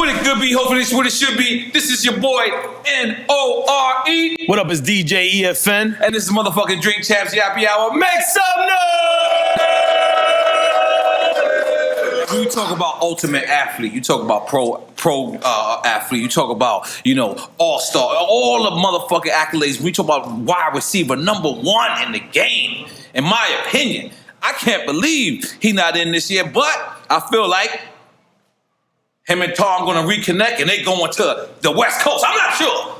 What it could be, hopefully it's what it should be. This is your boy, N.O.R.E. What up, it's DJ EFN. And this is motherfucking Drink Champs Yappy Hour. Make some noise! When you talk about ultimate athlete, you talk about pro athlete, you talk about, all-star, all the motherfucking accolades. We talk about wide receiver, #1 in the game, in my opinion. I can't believe he's not in this year, but I feel like him and Tom going to reconnect and they going to the West Coast. I'm not sure.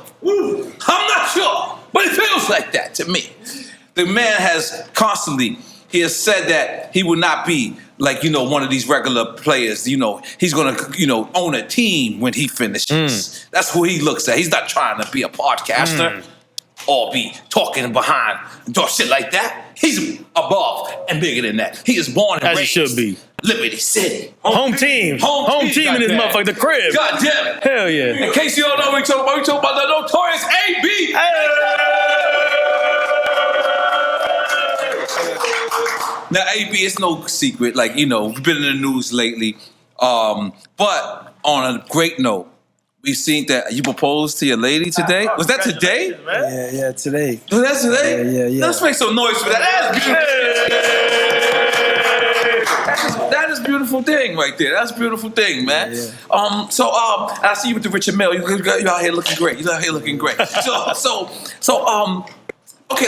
I'm not sure. But it feels like that to me. The man has constantly, he has said that he will not be like, one of these regular players. He's going to, own a team when he finishes. That's who he looks at. He's not trying to be a podcaster or be talking behind shit like that. He's above and bigger than that. He is born and raised. As he should be. Liberty City. Home team. Home team in this motherfucker, the crib. God damn it. Hell yeah. In case you don't know what we talking about the notorious AB. Now, AB, it's no secret. Like, we've been in the news lately. But on a great note, we've seen that you proposed to your lady today. Was that today? Yeah, today. Was that today? Yeah. Let's make some noise for that. That is a beautiful thing right there. That's a beautiful thing, man. Yeah. I see you with the Richard Mille. You out here looking great. You out here looking great. Okay,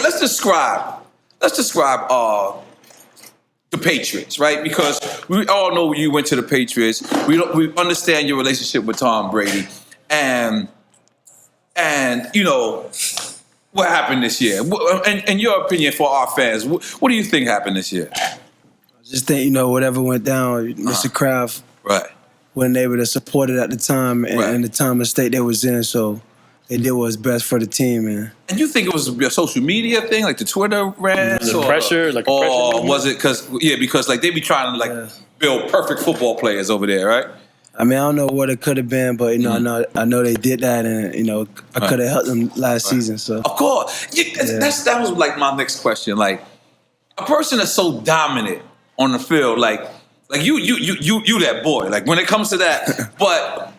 let's describe the Patriots, right? Because we all know you went to the Patriots. We understand your relationship with Tom Brady, and what happened this year. In your opinion, for our fans, what do you think happened this year? I just think, whatever went down, Mr. Kraft wasn't able to support it at the time and the time and state they was in, so they did what's best for the team, man. And you think it was a social media thing, like the Twitter rants? The pressure? Or was it because like they be trying to build perfect football players over there, right? I mean, I don't know what it could have been, but I know they did that, and I could have helped them last season. So of course, that was like my next question. Like a person that's so dominant on the field, like you that boy. Like when it comes to that, but.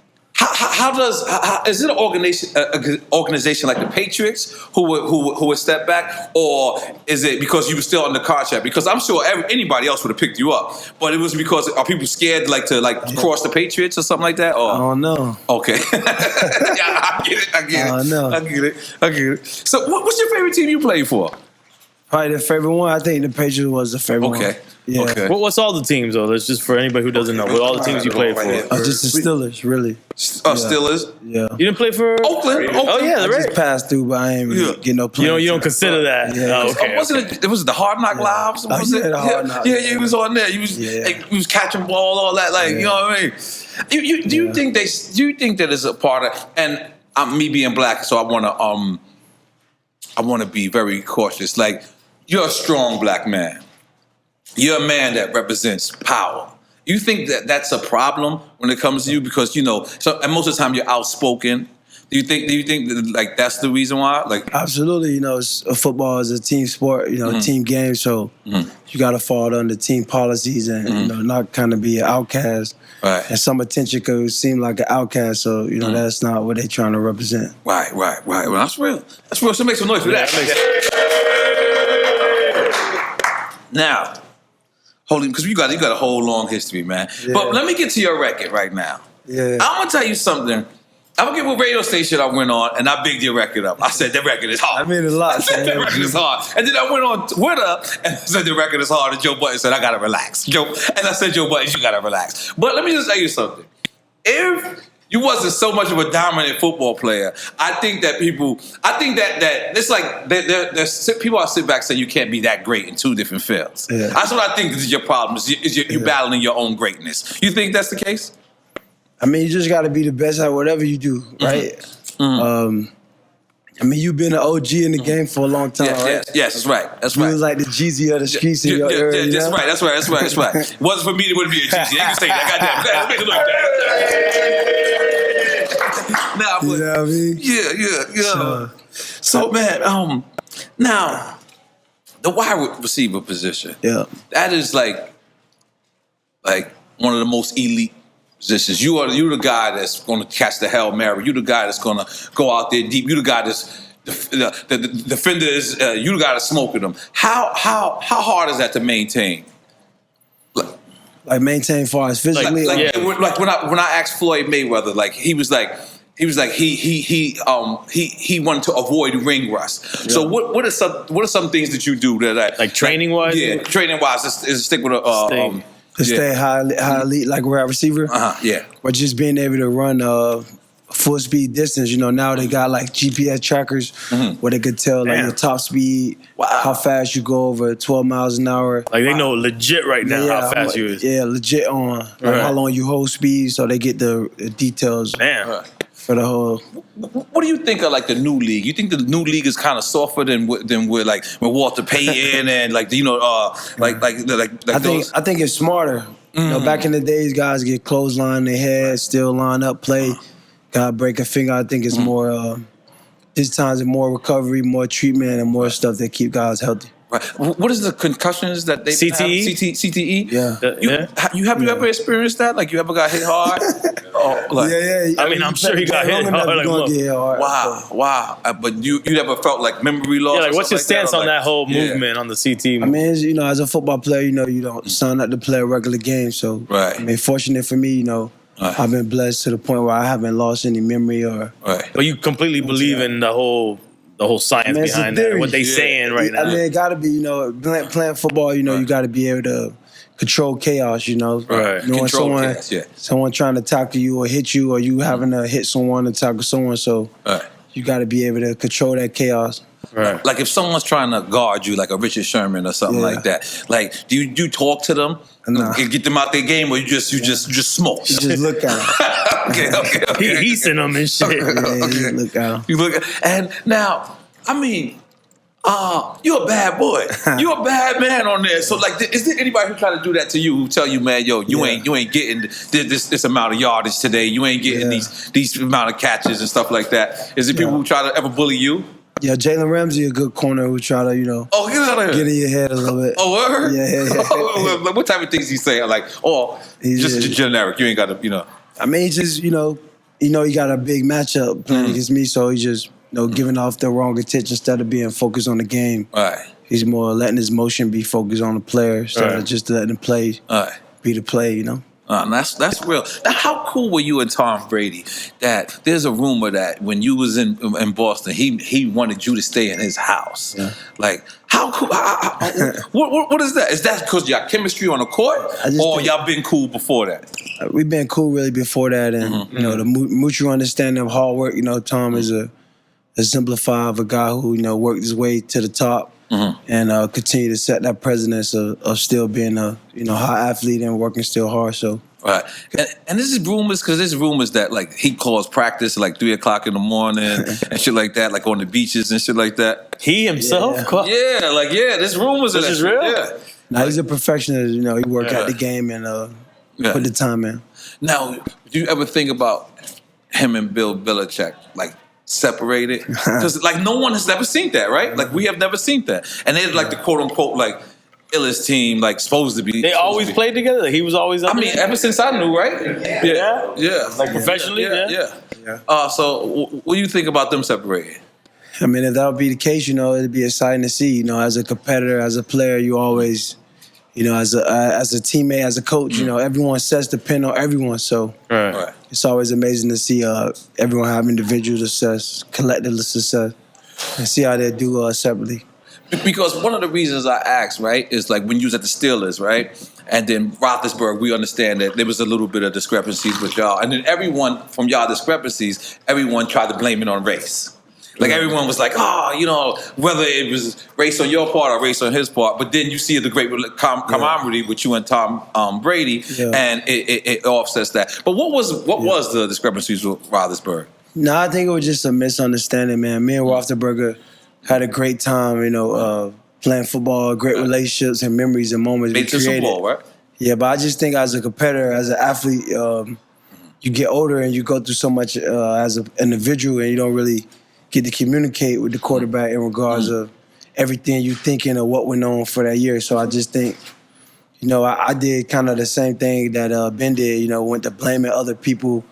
Is it an organization like the Patriots who would step back, or is it because you were still under contract? Because I'm sure anybody else would have picked you up, but it was because are people scared to cross the Patriots or something like that? Or? I don't know. Okay, I get it. I get it. So, what's your favorite team you played for? Probably the favorite one. I think the Patriots was the favorite one. Okay. Yeah. Okay. What's all the teams, though? That's just for anybody who doesn't know. What all the teams you played for? Just the Steelers, really. Steelers? Yeah. You didn't play for Oakland? Oh, yeah, I just passed through, but I ain't really get no play. You don't consider that? Yeah. Oh, okay. Was it the Hard Knock Lives? Oh, yeah, the Hard Knock. Yeah, he was on there. He was catching ball, all that. You know what I mean? Do you think that is a part of? And me being black, so I want to be very cautious. Like you're a strong black man. You're a man that represents power. You think that that's a problem when it comes to you because and most of the time you're outspoken. Do you think that, that's the reason why? Absolutely. Football is a team sport. A team game. So you got to fall under team policies and not kind of be an outcast. Right. And some attention could seem like an outcast. So that's not what they're trying to represent. Right. Well, that's real. That's real. So make some noise for that. Now. Holy, because you got a whole long history, man. Yeah. But let me get to your record right now. Yeah. I'm gonna tell you something. I'm gonna get what radio station I went on, and I bigged your record up. I said that record is hard. I mean a lot. I said that record is hard, and then I went on Twitter and I said the record is hard. And Joe Button said I gotta relax. And I said Joe Button, you gotta relax. But let me just tell you something. If you wasn't so much of a dominant football player, I think that it's like there's people are sit back saying you can't be that great in two different fields. Yeah. That's what I think is your problem. Is you battling your own greatness. You think that's the case? I mean, you just got to be the best at whatever you do, right? I mean, you've been an OG in the game for a long time, right? Yes, that's right. That's you right. was like the Jeezy of the streets in your area. That's right. It wasn't for me, it wouldn't be a Jeezy. You can say that. Goddamn. Nah, but, you know what I mean? Yeah. So, man, now, the wide receiver position. Yeah. That is like one of the most elite positions. You the guy that's going to catch the Hail Mary. You the guy that's going to go out there deep. You the guy that's the defender is. You the guy that's smoking them. How hard is that to maintain? Like maintain far as physically. Like when I asked Floyd Mayweather, like he was like he wanted to avoid ring rust. Yeah. So what are some things that you do that like training wise? Yeah, training wise is stick with a stay high elite like wide receiver. Yeah. But just being able to run full speed distance. You know, now they got like GPS trackers where they could tell like your top speed, how fast you go over 12 miles an hour. Like they know legit right now how fast you is. Yeah, legit on how long you hold speed, so they get the details. For the whole. What do you think of like the new league? You think the new league is kind of softer than with like with Walter Payton and like I think it's smarter. You know, back in the days, guys get clothesline their head, still line up, play. God break a finger. I think it's more. This time's more recovery, more treatment, and more stuff that keep guys healthy. Right. What is the concussions that they CTE? CTE? Yeah. You ever experienced that? Like you ever got hit hard? Yeah. I mean, I'm sure you got hit hard. Like, get hard. Wow. But you never felt like memory loss? Yeah, like what's your stance on that whole movement on the CTE? I mean, you know, as a football player, you know, you don't sign up to play a regular game. So, I mean, fortunate for me, you know, I've been blessed to the point where I haven't lost any memory or. But you completely believe in the whole science behind that, what they saying right now. I mean, it got to be, you know, playing football, you know, you got to be able to control chaos, you know. Right. You know, someone trying to tackle you or hit you, or you having to hit someone to tackle someone. So you got to be able to control that chaos. Right. Like if someone's trying to guard you, like a Richard Sherman or something like that, like do you talk to them and get them out their game, or you just smoke? You just look at them. Okay. He's in them and shit. You look at them. You look at, and now, I mean, you're a bad boy. You're a bad man on there. So like, is there anybody who try to do that to you, who tell you, man, yo, you ain't getting this amount of yardage today. You ain't getting these amount of catches and stuff like that. Is there people who try to ever bully you? Yeah, Jalen Ramsey, a good corner who try to, you know, get in your head a little bit. Oh, word? Yeah. What type of things he say? Like, he's just generic. You ain't got to, you know. I mean, he's just, you know, he got a big matchup playing against me, so he's just, you know, giving off the wrong attention instead of being focused on the game. Right. He's more letting his motion be focused on the player instead of just letting him play, be the play, you know. That's real. Now, how cool were you and Tom Brady? That there's a rumor that when you was in Boston, he wanted you to stay in his house. Yeah. Like, how cool? What is that? Is that because y'all chemistry on the court, or y'all been cool before that? We've been cool really before that, and you know the mutual understanding of hard work. You know, Tom is a exemplifier of a guy who, you know, worked his way to the top. And continue to set that precedence of still being a, you know, high athlete and working still hard. So and this is rumors, because there's rumors that like he calls practice at like 3 o'clock in the morning and shit like that, like on the beaches and shit like that. He himself, there's rumors. This is real. Yeah. Now he's a professional. You know, he work at the game and put the time in. Now, do you ever think about him and Bill Belichick like separated? Because like no one has ever seen that, right? Like we have never seen that, and they're like the quote unquote like illest team, like supposed to be. They always played together. Like, he was always. I mean, ever since I knew, right? Yeah. Like professionally, So, what do you think about them separating? I mean, if that would be the case, you know, it'd be exciting to see. You know, as a competitor, as a player, you always, you know, as a teammate, as a coach, you know, everyone sets the pin on everyone. So it's always amazing to see everyone have individual success, collective success, and see how they do separately. Because one of the reasons I asked, right, is like when you was at the Steelers, right, and then Roethlisberger, we understand that there was a little bit of discrepancies with y'all, and then everyone from y'all discrepancies, everyone tried to blame it on race. Like everyone was like, you know, whether it was race on your part or race on his part. But then you see the great camaraderie with you and Tom Brady, and it offsets that. But what was the discrepancies with Roethlisberger? No, I think it was just a misunderstanding, man. Me and Roethlisberger had a great time, you know, playing football, great relationships and memories and moments. Made to Super Bowl, right? Yeah, but I just think as a competitor, as an athlete, you get older and you go through so much as an individual, and you don't really get to communicate with the quarterback in regards of everything you thinking or what went on for that year. So I just think you know, I did kind of the same thing that Ben did. You know, went to blaming other people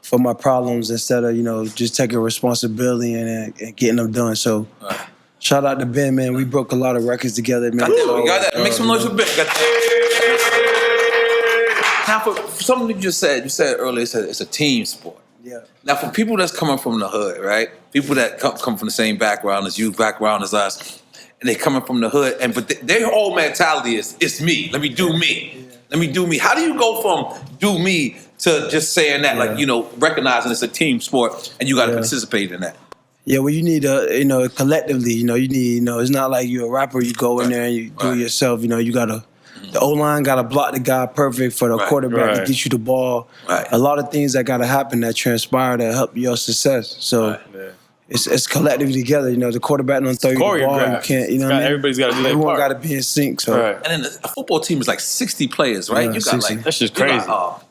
for my problems instead of, you know, just taking responsibility and getting them done. So, shout out to Ben, man. We broke a lot of records together, man. We got that. Make some noise for Ben. Now, for something you said earlier, it's a team sport. Yeah. Now, for people that's coming from the hood, right? People that come from the same background as you, background as us, and they coming from the hood, but their whole mentality is, it's me. Let me do me. Yeah. Let me do me. How do you go from do me to just saying that, like, you know, recognizing it's a team sport and you got to participate in that? Yeah, well, you need you know, collectively, you know, it's not like you're a rapper, you go in there and you do it yourself, you know, you got to, the O-line got to block the guy perfect for the quarterback to get you the ball. Right. A lot of things that got to happen that transpire to help your success. So it's collectively together. You know, the quarterback don't throw you the ball. You can't, you know what I mean? Everybody's got to do their part. Everyone got to be in sync. So. And then a football team is like 60 players, right? Yeah, you got 60. Like, that's just crazy.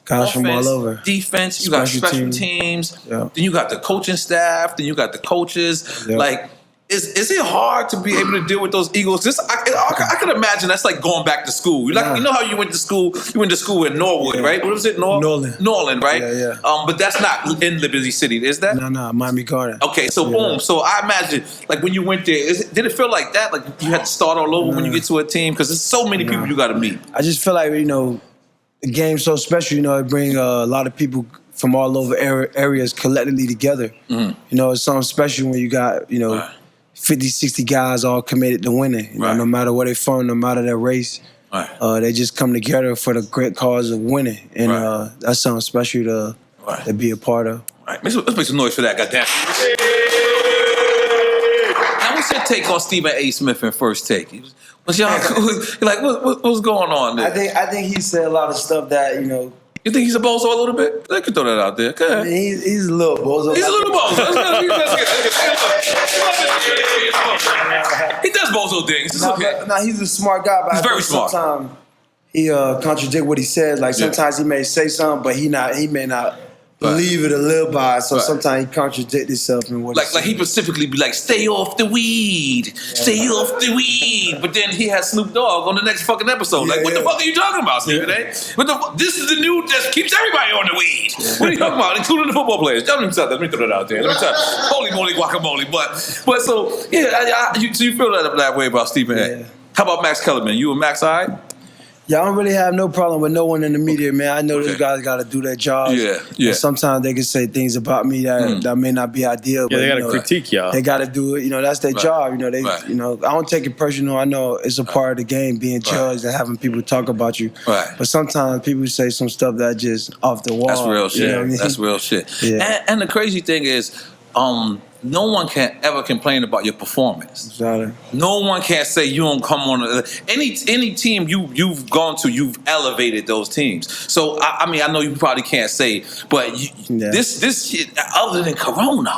Guys offense, from all over. Defense, you got special teams. Then you got the coaching staff. Then you got the coaches. Like, is it hard to be able to deal with those egos? I can imagine that's like going back to school. You know how you went to school? You went to school in Norwood, right? What was it? Norland, right? Yeah. But that's not in Liberty City, is that? No, Miami Garden. Okay, so boom. So I imagine, like, when you went there, did it feel like that? Like you had to start all over when you get to a team? Because there's so many people you got to meet. I just feel like, you know, the game's so special. You know, it brings a lot of people from all over areas collectively together. You know, it's something special when you got, you know, 50, 60 guys all committed to winning. You know, no matter where they're from, no matter their race, they just come together for the great cause of winning. And that's something special to be a part of. Let's make some noise for that, goddamn. Now, what's your take on Stephen A. Smith in First Take? What's y'all like? What's going on there? I think he said a lot of stuff that, you know. You think he's a bozo a little bit? I could throw that out there. Go ahead. I mean, he's a little bozo. He's a little bozo. He does bozo things. It's okay. No, he's a smart guy, but he's very smart. Sometimes he contradict what he says. Like sometimes he may say something, but he may not believe it or live by it. So sometimes he contradicts himself and what like he specifically be like, stay off the weed, stay off the weed. But then he has Snoop Dogg on the next fucking episode. Like, what the fuck are you talking about, Stephen A? This is the new that keeps everybody on the weed. What are you talking about? Including the football players. Let me throw that out there. Let me tell you. Holy moly guacamole. But so you feel that way about Stephen A. How about Max Kellerman? You and Max, all right? Yeah, I don't really have no problem with no one in the media, man. I know those guys got to do their job. Yeah. And sometimes they can say things about me that may not be ideal. Yeah, but, they got to critique y'all. They got to do it. You know, that's their job. You know, you know, I don't take it personal. I know it's a part of the game, being judged and having people talk about you. But sometimes people say some stuff that just off the wall. That's real shit. You know what I mean? That's real shit. Yeah. And the crazy thing is, no one can ever complain about your performance. Exactly. No one can say you don't come on any team you've gone to. You've elevated those teams. So I mean, I know you probably can't say, but this shit, other than Corona,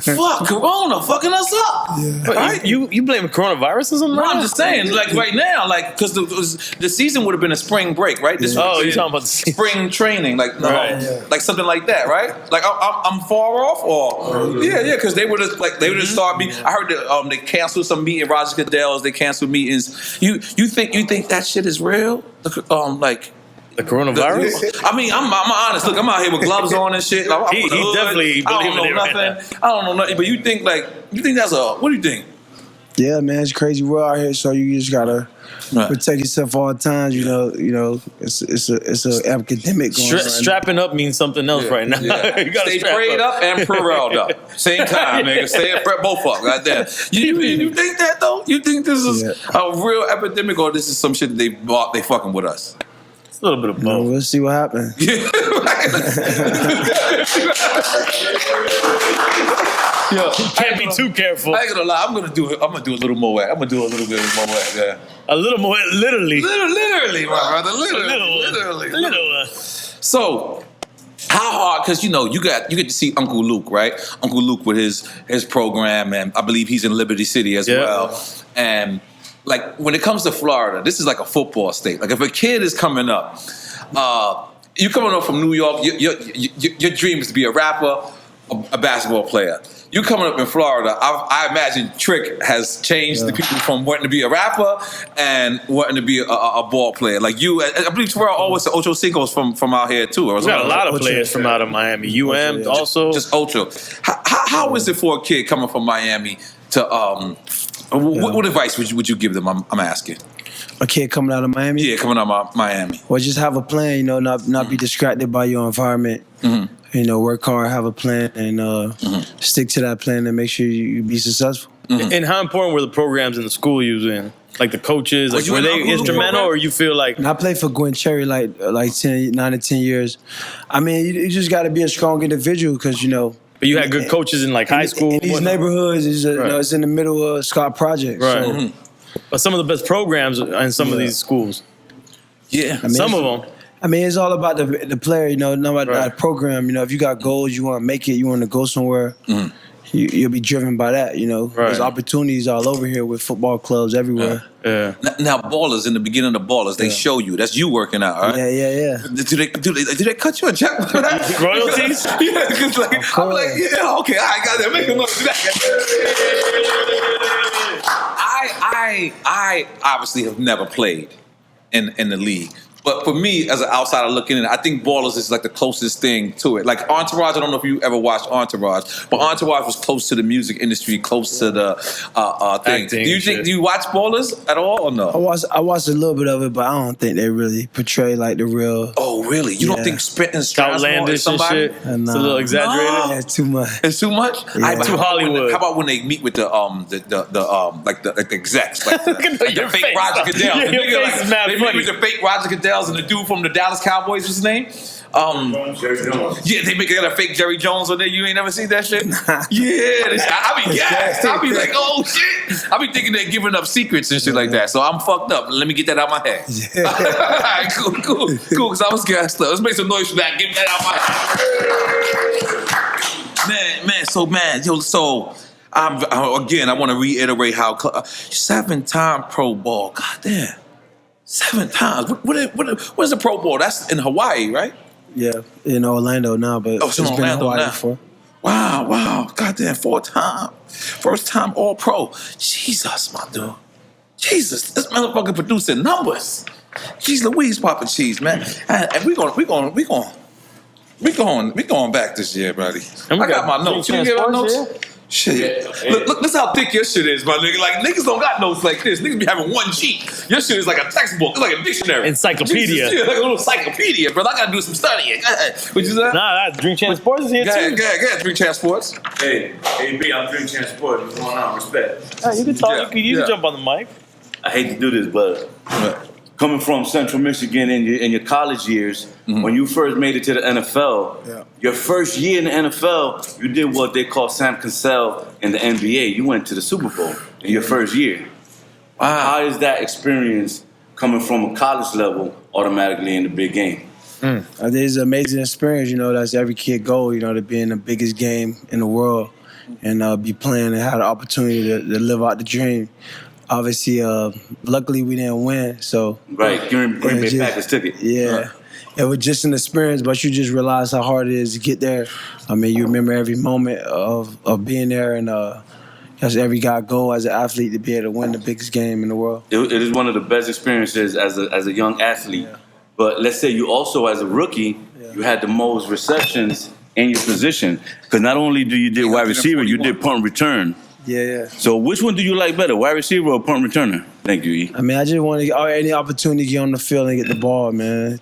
fuck Corona, fucking us up. Yeah. Right? You blame coronavirus or something? No, I'm just saying, like right now, like because the season would have been a spring break, right? This you're talking about the spring training, like like something like that, right? Like I'm far off, or yeah, because they would have started me. I heard that they canceled some meetings, Roger Goodell's. They canceled meetings. You think that shit is real? Like the coronavirus? I mean, I'm honest. Look, I'm out here with gloves on and shit. I'm he definitely I don't know nothing. I don't know nothing. But you think that's what do you think? Yeah, man, it's crazy. We're out here, so you just gotta protect yourself all the time. You know, it's an epidemic going on. Strapping up means something else right now. Yeah. You gotta stay prayed up and Purelled up. Same time, nigga. Stay up, both up, right there. You think that though? You think this is a real epidemic, or this is some shit that they bought? They fucking with us. It's a little bit of both. We'll see what happens. Yo, can't be too careful. I ain't gonna lie. I'm gonna do a little more. I'm gonna do a little bit more. Yeah. A little more, literally. Literally, my brother. Literally. So, how hard? Because you get to see Uncle Luke, right? Uncle Luke with his program, and I believe he's in Liberty City as well. And like when it comes to Florida, this is like a football state. Like if a kid is coming up, you coming up from New York, your dream is to be a rapper. a basketball player. You coming up in Florida, I imagine Trick has changed the people from wanting to be a rapper and wanting to be a ball player. Like you, I believe Terrell always said Ocho Cinco's from out here too. We got a lot of players from out of Miami. UM also. Just Ocho. How is it for a kid coming from Miami to what advice would you give them? I'm asking. A kid coming out of Miami? Yeah, coming out of Miami. Well, just have a plan, not be distracted by your environment. Mm-hmm. Work hard, have a plan, and stick to that plan and make sure you be successful. Mm-hmm. And how important were the programs in the school you was in? Like the coaches, were they instrumental, or you feel like? I played for Gwen Cherry like 9 to 10 years. I mean, you just got to be a strong individual because But you had good coaches in like high school. In these neighborhoods, it's in the middle of Scott Project. Right. So. Mm-hmm. But some of the best programs in some of these schools. Yeah, some of them. I mean, it's all about the player, not about that program. If you got goals, you want to make it, you want to go somewhere, you'll be driven by that, There's opportunities all over here with football clubs everywhere. Yeah. Now, Ballers, in the beginning of Ballers, they show you. That's you working out, right? Yeah. Do they cut you a check for that? Royalties? Yeah, because I'm like, yeah, okay, I got that. Make a noise. I obviously have never played in the league. But for me, as an outsider looking in, I think Ballers is like the closest thing to it. Like Entourage, I don't know if you ever watched Entourage, but Entourage was close to the music industry, close to the thing. Do you watch Ballers at all or no? I watched a little bit of it, but I don't think they really portray like the real. Oh, really? You don't think Spitting Strasbourg is somebody? It's a little exaggerated. No. Yeah, it's too much. It's too much. Yeah. Too Hollywood. How about when they meet with the execs, like the fake Roger Goodell? Yeah, your face is mad They funny. meet with the fake Roger Goodell and the dude from the Dallas Cowboys, what's his name? Jerry Jones. Yeah, they got a fake Jerry Jones on there. You ain't never seen that shit? Yeah, I be gassed. I be like, oh shit. I be thinking they're giving up secrets and shit like that. So I'm fucked up. Let me get that out my head. Yeah. All right, cool. Because I was gassed up. Let's make some noise for that. Get that out my head. So I want to reiterate how 7-time Pro Bowl. God damn. 7 times. What is the Pro Bowl? That's in Hawaii, right? Yeah, in Orlando now, but it's been in Hawaii before. Wow. Goddamn, 4 times. First time All Pro. Jesus, my dude. Jesus, this motherfucker producing numbers. Jeez Louise, Papa Cheese, man. And we going back this year, buddy. I got my notes. You get my notes? Yeah. Shit. Look, this how thick your shit is, my nigga. Like, niggas don't got notes like this. Niggas be having 1 sheet. Your shit is like a textbook. It's like a dictionary. Encyclopedia. Jesus, like a little encyclopedia, brother. I gotta do some studying. Go ahead. What you say? Nah, Drink Champ Sports is here too. Go ahead. Drink Champ Sports. Hey, AB, I'm Drink Champ Sports. What's going on? Respect. You can talk. You can jump on the mic. I hate to do this, but coming from Central Michigan in your college years, when you first made it to the NFL, your first year in the NFL, you did what they call Sam Cassell in the NBA. You went to the Super Bowl in your first year. Wow. How is that experience coming from a college level automatically in the big game? It's an amazing experience, that's every kid goal, to be in the biggest game in the world and be playing and have the opportunity to live out the dream. Obviously, luckily we didn't win, so right. Green Bay Packers took it. Yeah, right. It was just an experience, but you just realize how hard it is to get there. I mean, you remember every moment of being there, and that's every guy goal as an athlete to be able to win the biggest game in the world. It is one of the best experiences as a young athlete. Yeah. But let's say you also, as a rookie, you had the most receptions in your position, because not only do you did wide receiver, you did punt return. Yeah. So which one do you like better, wide receiver or punt returner? Thank you, E. I mean, I just want to get any opportunity to get on the field and get the ball, man.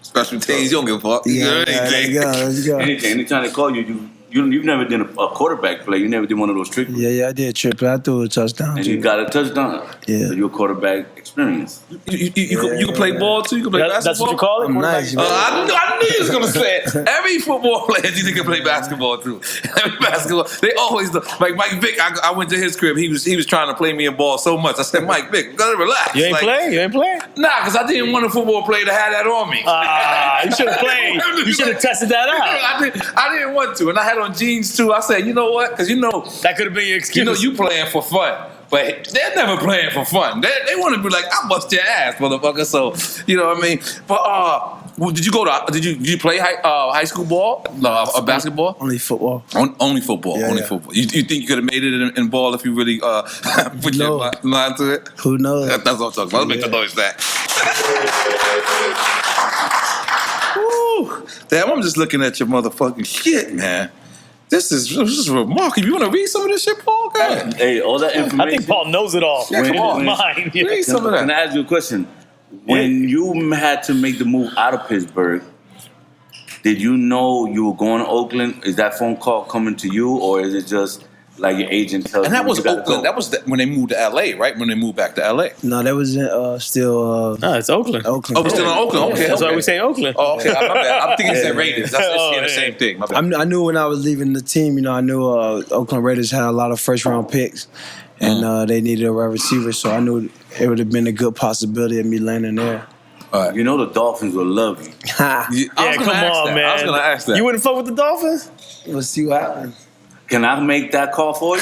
Special teams, you don't give a fuck. Let's go. Anytime they call you've never done a quarterback play. You never did one of those trick plays. Yeah, I did a trick play. I threw a touchdown. And you got a touchdown. Yeah. So your quarterback experience. You can play ball too. You can play basketball. That's what you call it? Nice, I knew he was gonna say it. Every football player you can play basketball too. Every basketball, they always like Mike Vick. I went to his crib. He was trying to play me a ball so much. I said, Mike Vick, you gotta relax. You ain't play? Nah, because I didn't want a football player to have that on me. You should have played. You should have tested that out. I didn't want to, and I had on jeans too. I said, you know what? Because that could have been your excuse. You playing for fun. but they're never playing for fun. They want to be like, I bust your ass, motherfucker. So you know what I mean. But well, did you play high school ball, basketball? Only football. Only football. Only football. You think you could have made it in ball if you really put your mind to it? Who knows? That's what I'm talking about. Let's make the noise that. Woo. Damn, I'm just looking at your motherfucking shit, man. This is remarkable. You want to read some of this shit, Paul? Okay. Hey, all that information. I think Paul knows it all. Yeah, come on. Mine. Yeah. Read some of that. Can I ask you a question? When you had to make the move out of Pittsburgh, did you know you were going to Oakland? Is that phone call coming to you, or is it just like your agent tells you? And that was Oakland. Go? That was when they moved to LA, right? When they moved back to LA. No, that was still. No, it's Oakland. Oakland. Oh, we're still in Oakland. Okay, That's why we say Oakland. Oh, okay. My bad. I'm thinking it's Raiders. That's the same thing. My bad. I knew when I was leaving the team, I knew Oakland Raiders had a lot of first round picks, and they needed a wide receiver, so I knew it would have been a good possibility of me landing there. You know the Dolphins will love you. I was Come on, man. I was going to ask that. You wouldn't fuck with the Dolphins? We'll see what happens. Can I make that call for you?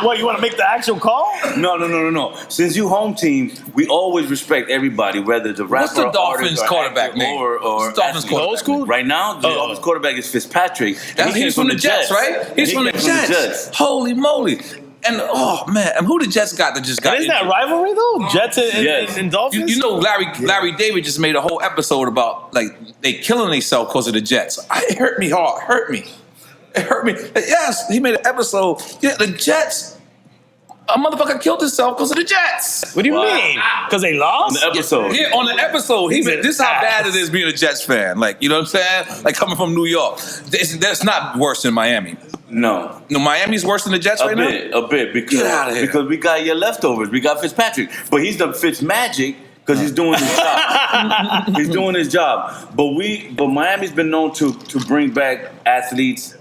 What, you want to make the actual call? No. Since you home team, we always respect everybody, whether the rapper, What's the Dolphins quarterback name? or What's the Dolphins athlete. quarterback Old school? name? Right now, the Dolphins quarterback is Fitzpatrick. He's from the Jets, right? He's from the Jets. Holy moly. And and who the Jets got that just got Isn't that injured? rivalry though? Jets and Dolphins. You know, Larry David just made a whole episode about like they killing themselves because of the Jets. It hurt me hard. It hurt me. Yes, he made an episode. Yeah, the Jets. A motherfucker killed himself because of the Jets. What do you mean? Because they lost? On the episode. Yeah, on the episode, he said, "This is how bad it is being a Jets fan." Like, you know what I'm saying? Like coming from New York, that's not worse than Miami. No, Miami's worse than the Jets right now. A bit. Because we got your leftovers. We got Fitzpatrick, but he's the Fitzmagic because he's doing his job. He's doing his job. But Miami's been known to bring back athletes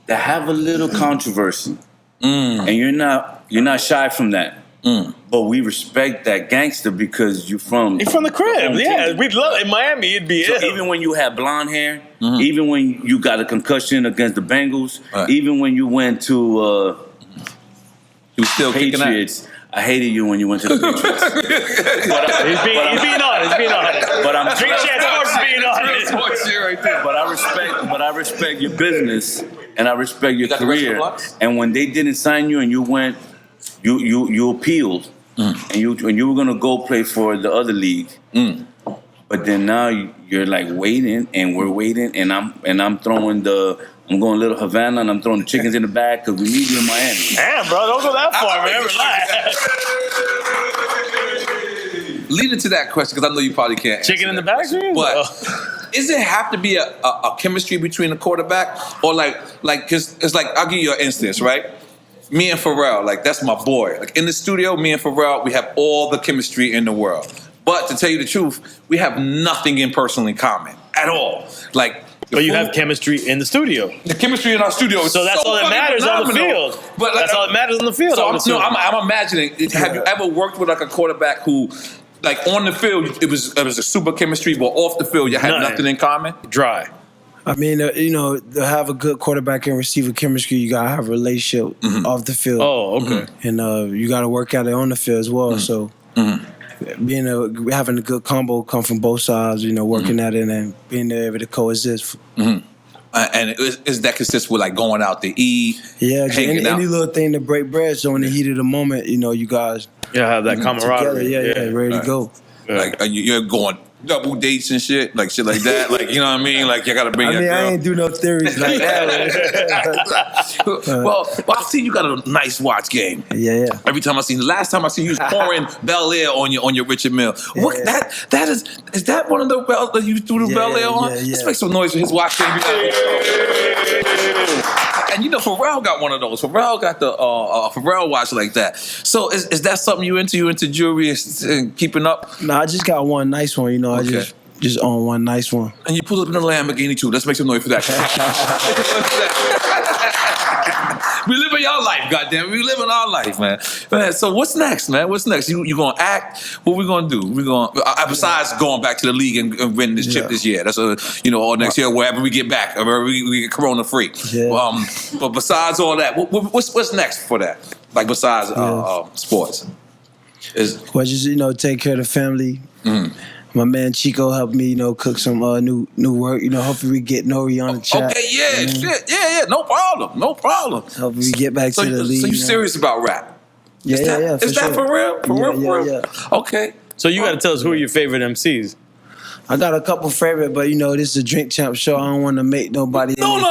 that have a little controversy, and you're not shy from that. But we respect that gangster because you're from the crib. Yeah, we'd love it. In Miami, it'd be it. Even when you had blonde hair, even when you got a concussion against the Bengals, even when you went to he was still Patriots, I hated you when you went to the Patriots. He's being honest. But I'm Big chance Sports being honest. right there. But I respect your business and I respect your career. And when they didn't sign you and you went, you appealed, and you were gonna go play for the other league. But then now you're like waiting, and we're waiting, and I'm going Little Havana, and I'm throwing the chickens in the bag because we need you in Miami. Damn, bro, don't go that far, man. Relax. Leading to that question, because I know you probably can't. Chicken in the bag, but does it have to be a chemistry between the quarterback, or like, because it's like I'll give you an instance, right? Me and Pharrell, like that's my boy. Like in the studio, me and Pharrell, we have all the chemistry in the world. But to tell you the truth, we have nothing in personally common at all. Like, but you have chemistry in the studio. The chemistry in our studio is so that's all that matters on the field. But that's all that matters on the field. So I'm imagining. Have you ever worked with like a quarterback who, like on the field, it was a super chemistry, but off the field you had nothing in common? Dry. I mean, to have a good quarterback and receiver chemistry, you gotta have a relationship off the field. Oh, okay. And you gotta work at it on the field as well. So having a good combo come from both sides, working at it and being able to coexist. And is that consist with like going out to eat? Yeah, any little thing to break bread. So in the heat of the moment, you guys have that camaraderie. Together, ready to go. Like you're going double dates and shit like that. Like, you know what I mean? Like, you got to bring your girl. I ain't do no theories like that. Well, I've seen you got a nice watch game. Yeah. Every time the last time I seen you was pouring Bel Air on your Richard Mille. What that is that one of the that you threw the Bel Air on? Let's make some noise for his watch game. And Pharrell got one of those. Pharrell got the Pharrell watch like that. So is that something you into? You into jewelry and keeping up? No, I just got one nice one. I just own one nice one. And you pull up in a Lamborghini too. Let's make some noise for that. We living your life, goddamn. We living our life, man. So what's next, man? What's next? You gonna act? What we gonna do? We gonna besides going back to the league and winning this chip this year. That's or next year, wherever we get back, or we get corona free. Yeah. But besides all that, what's next for that? Like besides sports, just take care of the family. My man Chico helped me, cook some new work. Hopefully we get N.O.R.E on the chat. Okay, shit, yeah, no problem. Hopefully we get back to the league. So you serious about rap? Yeah. Is that for real? For real? Yeah. Okay. So you got to tell us who are your favorite MCs. I got a couple favorite, but this is a drink champ show. I don't want to make nobody. No. You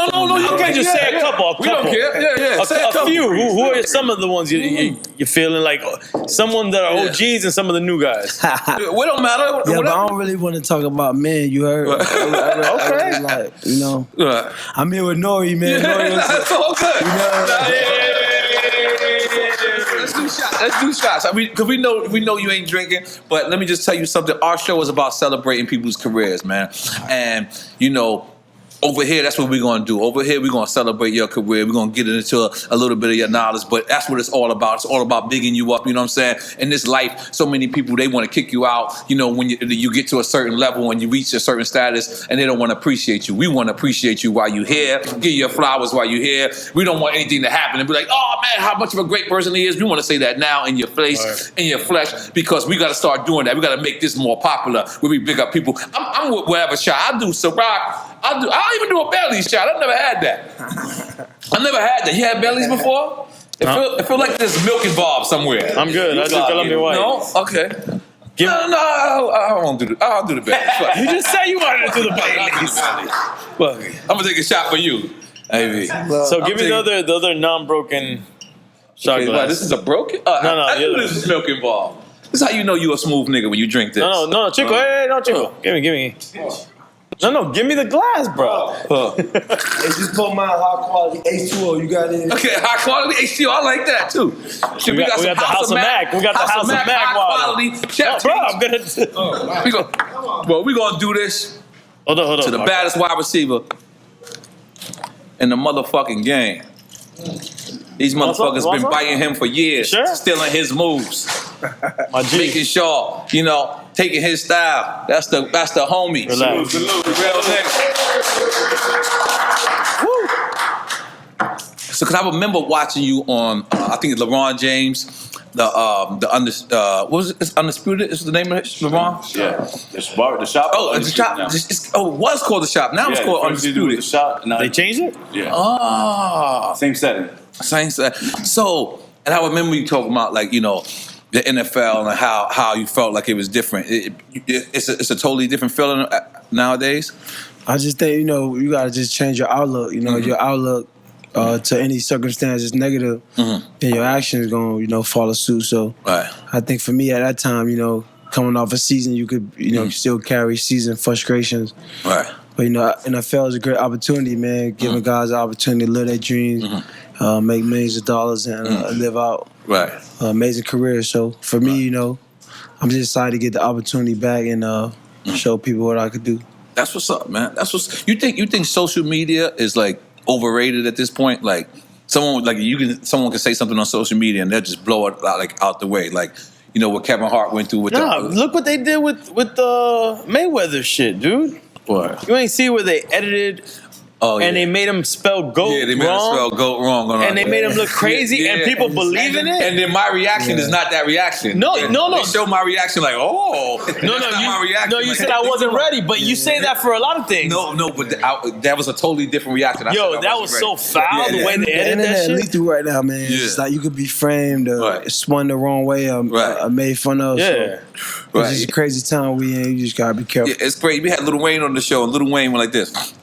can't just say a couple. We don't care. Yeah. A few. Who are some of the ones you're feeling like? Someone that are OGs and some of the new guys. It don't matter. Yeah, but I don't really want to talk about men. You heard? Okay. I'm here with N.O.R.E, man. That's all good. Let's do shots. Because we know you ain't drinking, but let me just tell you something. Our show is about celebrating people's careers, man. And over here, that's what we're going to do. Over here, we're going to celebrate your career. We're going to get into a little bit of your knowledge, but that's what it's all about. It's all about bigging you up, you know what I'm saying? In this life, so many people, they want to kick you out, when you get to a certain level and you reach a certain status, and they don't want to appreciate you. We want to appreciate you while you're here, give you your flowers while you're here. We don't want anything to happen and be like, oh, man, how much of a great person he is. We want to say that now in your face, in your flesh, because we got to start doing that. We got to make this more popular where we big up people. I'm with whatever shot. I do Ciroc. I'll even do a Bailey's shot. I've never had that. I never had that. You had Bailey's before? It feel like there's milk involved somewhere. I'm good. I drink Columbia White. No? Okay. No, I won't do the. I'll do the Bailey's. You just said you wanted to do the Bailey's. I'm gonna take a shot for you, AB. So give me the other non-broken shot glass. This is a broken. No. I knew this is milk involved. This is how you know you a smooth nigga when you drink this. No, Chico. Hey, no, Chico. Give me. No, give me the glass, bro. It's just called my high quality H2O. You got it. Okay, high quality H2O. I like that too. We got the House of Mac. We got the House of Mac. High quality. Chef bro, I'm gonna. We're gonna do this. Hold on. To the baddest wide receiver in the motherfucking game. These motherfuckers been biting him for years, stealing his moves, making sure, taking his style. That's the homie. Relax. Salute, real nigga. Woo. So, because I remember watching you on, I think it's LeBron James, what was it? It's Undisputed. Is the name of it? LeBron? Yeah. The shop. Oh, the shop. It was called the shop. Now it's called Undisputed. The shop. They changed it? Yeah. Same setting. So, and I remember you talking about the NFL and how you felt like it was different. It's a totally different feeling nowadays. I just think you gotta just change your outlook. Your outlook to any circumstance is negative, then your actions gonna follow suit. So I think for me at that time, coming off a season, you could still carry season frustrations. Right. But NFL is a great opportunity, man. Giving guys the opportunity to live their dreams, make millions of dollars, and live out amazing careers. So for me, I'm just excited to get the opportunity back and show people what I could do. That's what's up, man. That's what's you think social media is overrated at this point? Like someone can say something on social media and they'll just blow it out the way. What Kevin Hart went through with look what they did with the Mayweather shit, dude. What? You ain't see where they edited and they made him spell GOAT wrong. Yeah, they made him spell GOAT wrong. And they made him look crazy and people believe in it. And then my reaction is not that reaction. No. They show my reaction my reaction. No, you said I wasn't ready, but you say that for a lot of things. No, but that was a totally different reaction. That was so foul the way they edited that shit. Lethal right now, man. Yeah. It's like you could be framed, spun the wrong way, made fun of. Yeah. So it's just a crazy time we in. You just gotta be careful. Yeah, it's great. We had Lil Wayne on the show, and Lil Wayne went like this.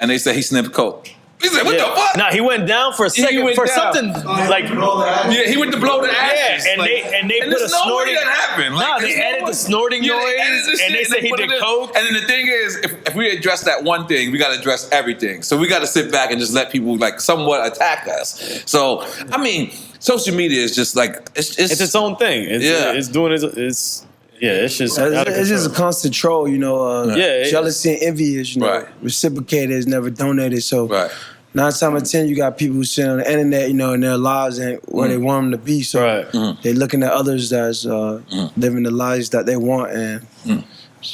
And they said he sniffed coke. He said, what the fuck? Nah, he went down for a second for something he went to blow the ashes. Yeah, and they put a snorting. That happened. They added the snorting noise, and they said he did coke. And then the thing is, if we address that one thing, we got to address everything. So we got to sit back and just let people somewhat attack us. So I mean, social media is just it's its own thing. It's doing it's. Yeah, it's just a constant troll, jealousy and envy is, reciprocated is never donated. So 9 times out of 10, you got people who sit on the internet, you know, in their lives and where they want them to be. So they're looking at others that's living the lives that they want and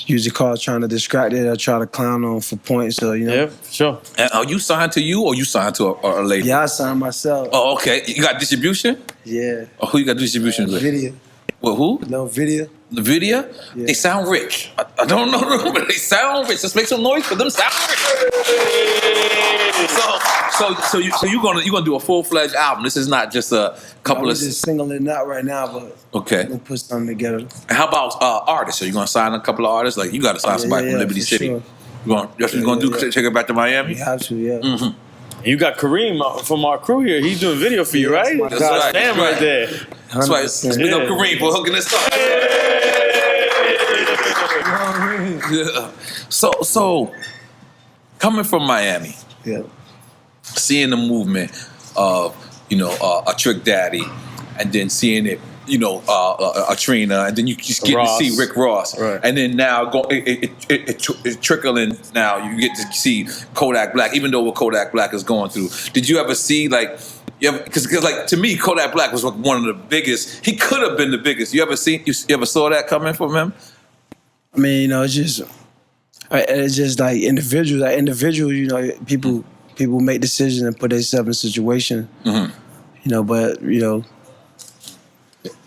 usually call trying to distract it or try to clown on for points. So, you know. Yeah, sure. And are you signed to you or you signed to a label? Yeah, I signed myself. Oh, okay. You got distribution? Yeah. Oh, who you got distribution with? Video. Well, who? No, video. The video? Yeah. They sound rich. I don't know them, but they sound rich. Let's make some noise for them. Sound rich. So you're gonna do a full-fledged album. This is not just a couple of. just singling out right now, but Okay. we'll put something together. And how about artists? Are you gonna sign a couple of artists? Like you got to sign somebody from Liberty City. Sure. You're gonna take it back to Miami. You have to, yeah. You got Kareem from our crew here. He's doing video for you, right? That's right. Damn right there. That's right. Speak up Kareem for hooking this up. Yeah. So coming from Miami, seeing the movement of a Trick Daddy, and then seeing it, a Trina, and then you just get to see Rick Ross, right. And then now it's trickling. Now you get to see Kodak Black, even though what Kodak Black is going through. Did you ever see because like to me, Kodak Black was one of the biggest. He could have been the biggest. You ever saw that coming from him? I mean, it's just like individuals. People make decisions and put themselves in a situation. But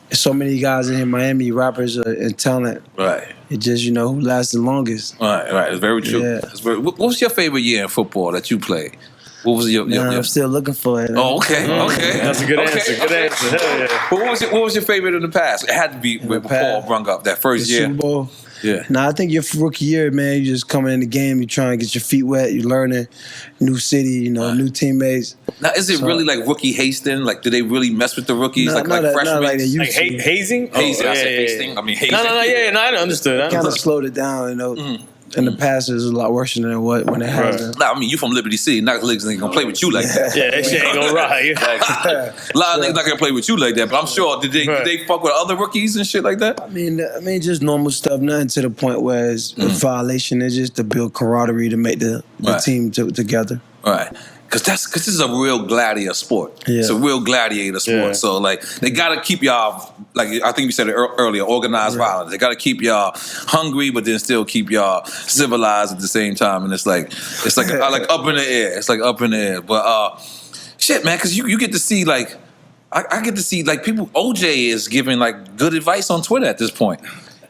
there's so many guys in here, Miami rappers and talent. Right. It just who lasts the longest. Right. It's very true. Yeah. What was your favorite year in football that you played? What was your I'm still looking for it. Oh, okay. That's a good answer. Good answer. Hell yeah. But what was your favorite in the past? It had to be with Paul brung up that first year. Super Bowl. Yeah. Nah, I think your rookie year, man, you just coming in the game, you trying to get your feet wet, you learning, new city, new teammates. Now, is it really like rookie hasting? Like, do they really mess with the rookies? Like freshmen? Not like they used like to. hazing? Hazing. I said hasting. I mean hazing. No, I understood. Kind of slowed it down, In the past, it was a lot worse than when it has. Nah, I mean, you from Liberty City. Not niggas ain't gonna play with you like that. Yeah, that shit ain't gonna ride. A lot of niggas not gonna play with you like that. But I'm sure, did they fuck with other rookies and shit like that? I mean, just normal stuff. Nothing to the point where it's a violation. It's just to build camaraderie to make the team together. Right. Because this is a real gladiator sport. Yeah. It's a real gladiator sport. Yeah. So, like, they got to keep y'all, like, I think you said it earlier, organized violence. They got to keep y'all hungry, but then still keep y'all civilized at the same time. And it's like up in the air. It's like up in the air. But, shit, man, because you get to see, like, I get to see, like, people, OJ is giving, like, good advice on Twitter at this point.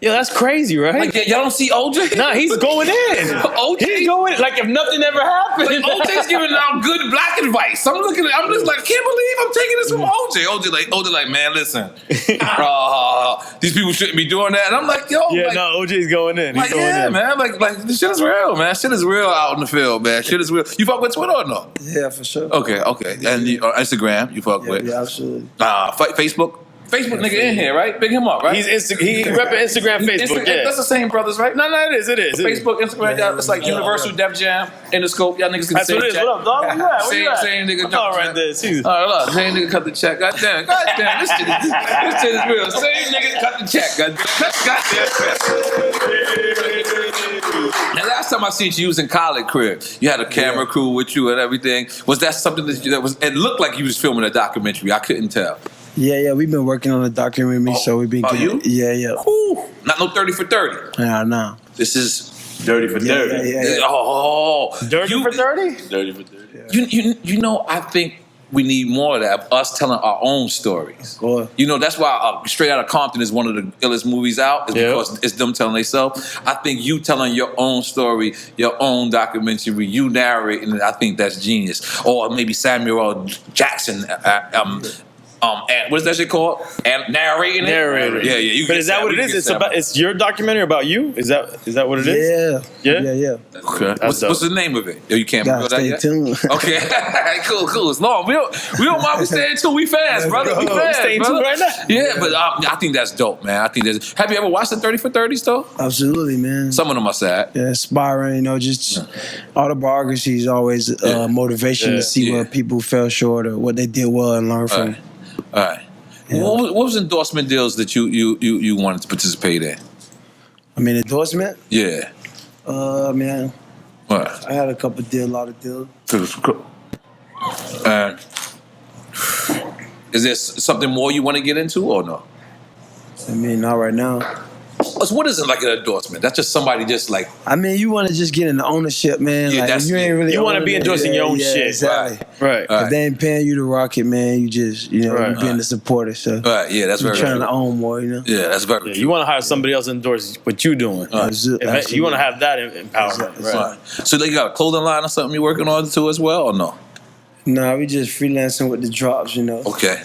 Yeah, that's crazy, right? Like, y'all don't see OJ? Nah, he's going in. He's going like if nothing ever happened. Like, OJ's giving out good black advice. I'm just like, I can't believe I'm taking this from OJ. OJ like, man, listen, these people shouldn't be doing that. And I'm like, yo, OJ's going in. He's going in. Man, like this shit is real, man. Shit is real out in the field, man. Shit is real. You fuck with Twitter or no? Yeah, for sure. Okay. And Instagram, you fuck with? Yeah, absolutely. Facebook nigga in here, right? Big him up, right? He repping Instagram, Facebook. Yeah, that's the same brothers, right? No, it is. Facebook, Instagram, y'all, it's like Universal, Def Jam, Interscope. Y'all niggas can that's say what it is. check. What up, dog? Where you at? Same nigga. All right, there. Jesus. All right, look, same nigga cut the check. Goddamn, this shit is real. Same nigga cut the check. And last time I seen you was in college crib. You had a camera crew with you and everything. Was that something that was? It looked like you was filming a documentary. I couldn't tell. Yeah, we've been working on a documentary, so we've been getting... Yeah. Ooh, not no 30 for 30. Yeah, no. This is... Dirty for 30. Yeah. Oh. Dirty for 30? Dirty for 30. Yeah. I think we need more of that, us telling our own stories. Cool. That's why Straight Outta Compton is one of the illest movies out, because it's them telling themselves. I think you telling your own story, your own documentary, you narrating it, I think that's genius. Or maybe Samuel L. Jackson... and what is that shit called? And narrating it? Narrator. Yeah. But is that what it is? It's your documentary about you? Is that what it is? Yeah. Okay. What's the name of it? You can't reveal that yet? Tuned. Okay. Cool. It's long. We don't mind. We staying tuned. We fast, brother. We fast. Staying tuned right now. Yeah, but I think that's dope, man. Have you ever watched the 30 for 30s though? Absolutely, man. Some of them are sad. Yeah, inspiring. Just autobiography is always motivation to see where people fell short or what they did well and learn from. All right. Yeah. What was endorsement deals that you wanted to participate in? I mean, endorsement? Yeah. Man. What? I had a lot of deals. Is there something more you want to get into or no? I mean, not right now. So what is it like an endorsement? That's just somebody just like. I mean, you want to just get into ownership, man. Yeah, like, you ain't really. You want to be endorsing your own shit, exactly. Right. If they ain't paying you to rock it, man, you just you being the supporter. So right, yeah, that's you're very trying true. to own more, Yeah, that's very true. You want to hire somebody else to endorse what you're doing. You want to have that empowerment. Exactly. Right. So you got a clothing line or something you're working on too as well, or no? Nah, we just freelancing with the drops, Okay.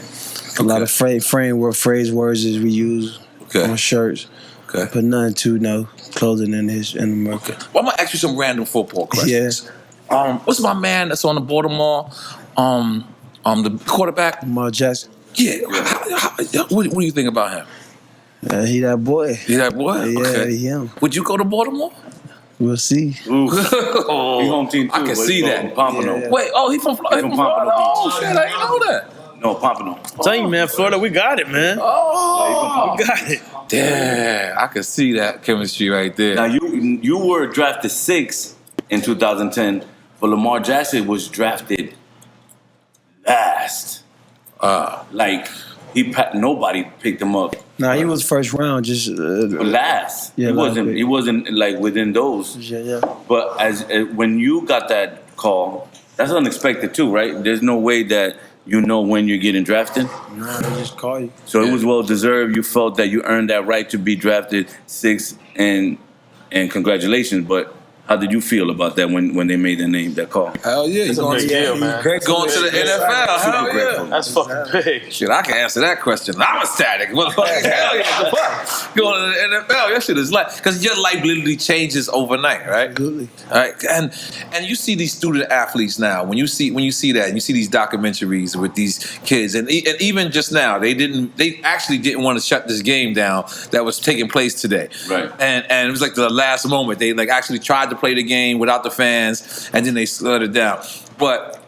A lot of framework phrase words as we use on shirts. Okay. But nothing too clothing in the market. Well, I'm gonna ask you some random football questions. Yeah. What's my man that's on the Baltimore? The quarterback. Lamar Jackson. Yeah. What do you think about him? He that boy. He that boy? Yeah, okay. him. Would you go to Baltimore? We'll see. He home team too. I can see that. Pompano. Yeah. Wait, he from Florida? Pompano Beach. Oh shit, I didn't know that. No, Pompano. I'm telling you, man, Florida, we got it, man. Oh, we got it. Damn, I can see that chemistry right there. Now you were drafted 6th in 2010, but Lamar Jackson was drafted last. Nobody picked him up. Nah, he was first round, just last. Yeah, he wasn't like within those. Yeah. But as when you got that call, that's unexpected too, right? There's no way that you know when you're getting drafted. Nah, they just call you. So it was well deserved. You felt that you earned that right to be drafted 6th, and congratulations. But how did you feel about that when they made that call? Hell yeah, It's a big deal, man. Going to the NFL. Hell yeah. That's fucking big. Shit, I can answer that question. I'm ecstatic. Motherfucker, hell yeah. The fuck? Going to the NFL, your shit is like, because your life literally changes overnight, right? Absolutely. All right, and you see these student athletes now. When you see that, and you see these documentaries with these kids, and even just now, they actually didn't want to shut this game down that was taking place today. Right. And it was like the last moment. They like actually tried to play the game without the fans, and then they slowed it down. But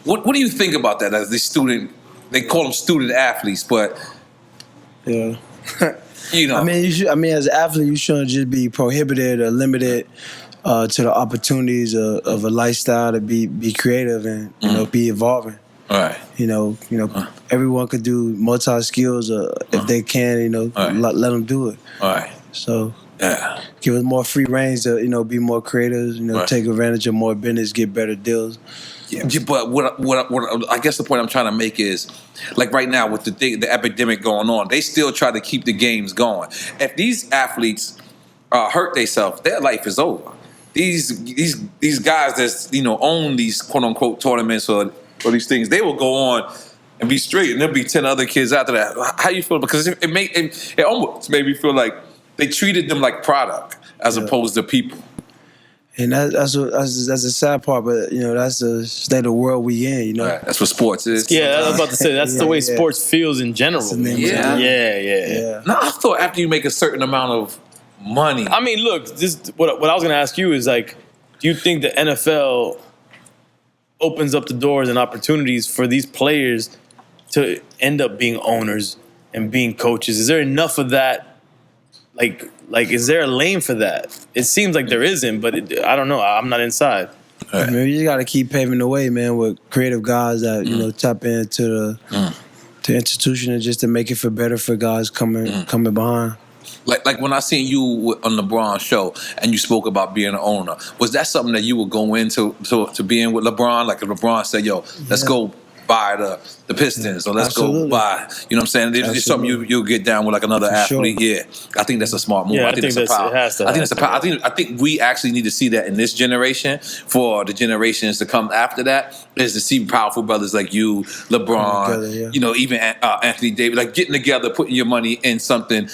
what do you think about that as the student? They call them student athletes, but yeah. I mean, as an athlete, you shouldn't just be prohibited or limited to the opportunities of a lifestyle to be creative and be evolving. All right. Everyone could do multi skills if they can. Let them do it. All right. So. Yeah. Give us more free reins to be more creative. Right. Take advantage of more business, get better deals. Yeah, but what I guess the point I'm trying to make is, like right now with the epidemic going on, they still try to keep the games going. If these athletes hurt themselves, their life is over. These guys that own these quote unquote tournaments or these things, they will go on and be straight, and there'll be 10 other kids after that. How you feel? Because it almost made me feel like they treated them like product as opposed to people. And that's the sad part, but that's the state of the world we in. Right. That's what sports is. Yeah, I was about to say that's the way sports feels in general. Yeah. Now I thought after you make a certain amount of money. I mean, look, what I was going to ask you is like, do you think the NFL opens up the doors and opportunities for these players to end up being owners and being coaches? Is there enough of that? Like, is there a lane for that? It seems like there isn't, but I don't know. I'm not inside. Right. I mean, you just got to keep paving the way, man, with creative guys that tap into the institution and just to make it for better for guys coming behind. Like when I seen you on the LeBron show and you spoke about being an owner, was that something that you would go into to being with LeBron? Like if LeBron said, "Yo, let's go buy the Pistons," or let's go buy, you know what I'm saying? It's something you'll get down with like another athlete. Sure. Yeah, I think that's a smart move. Yeah, I think that's a power. I think we actually need to see that in this generation for the generations to come after that, is to see powerful brothers like you, LeBron, even Anthony Davis, like getting together, putting your money in something,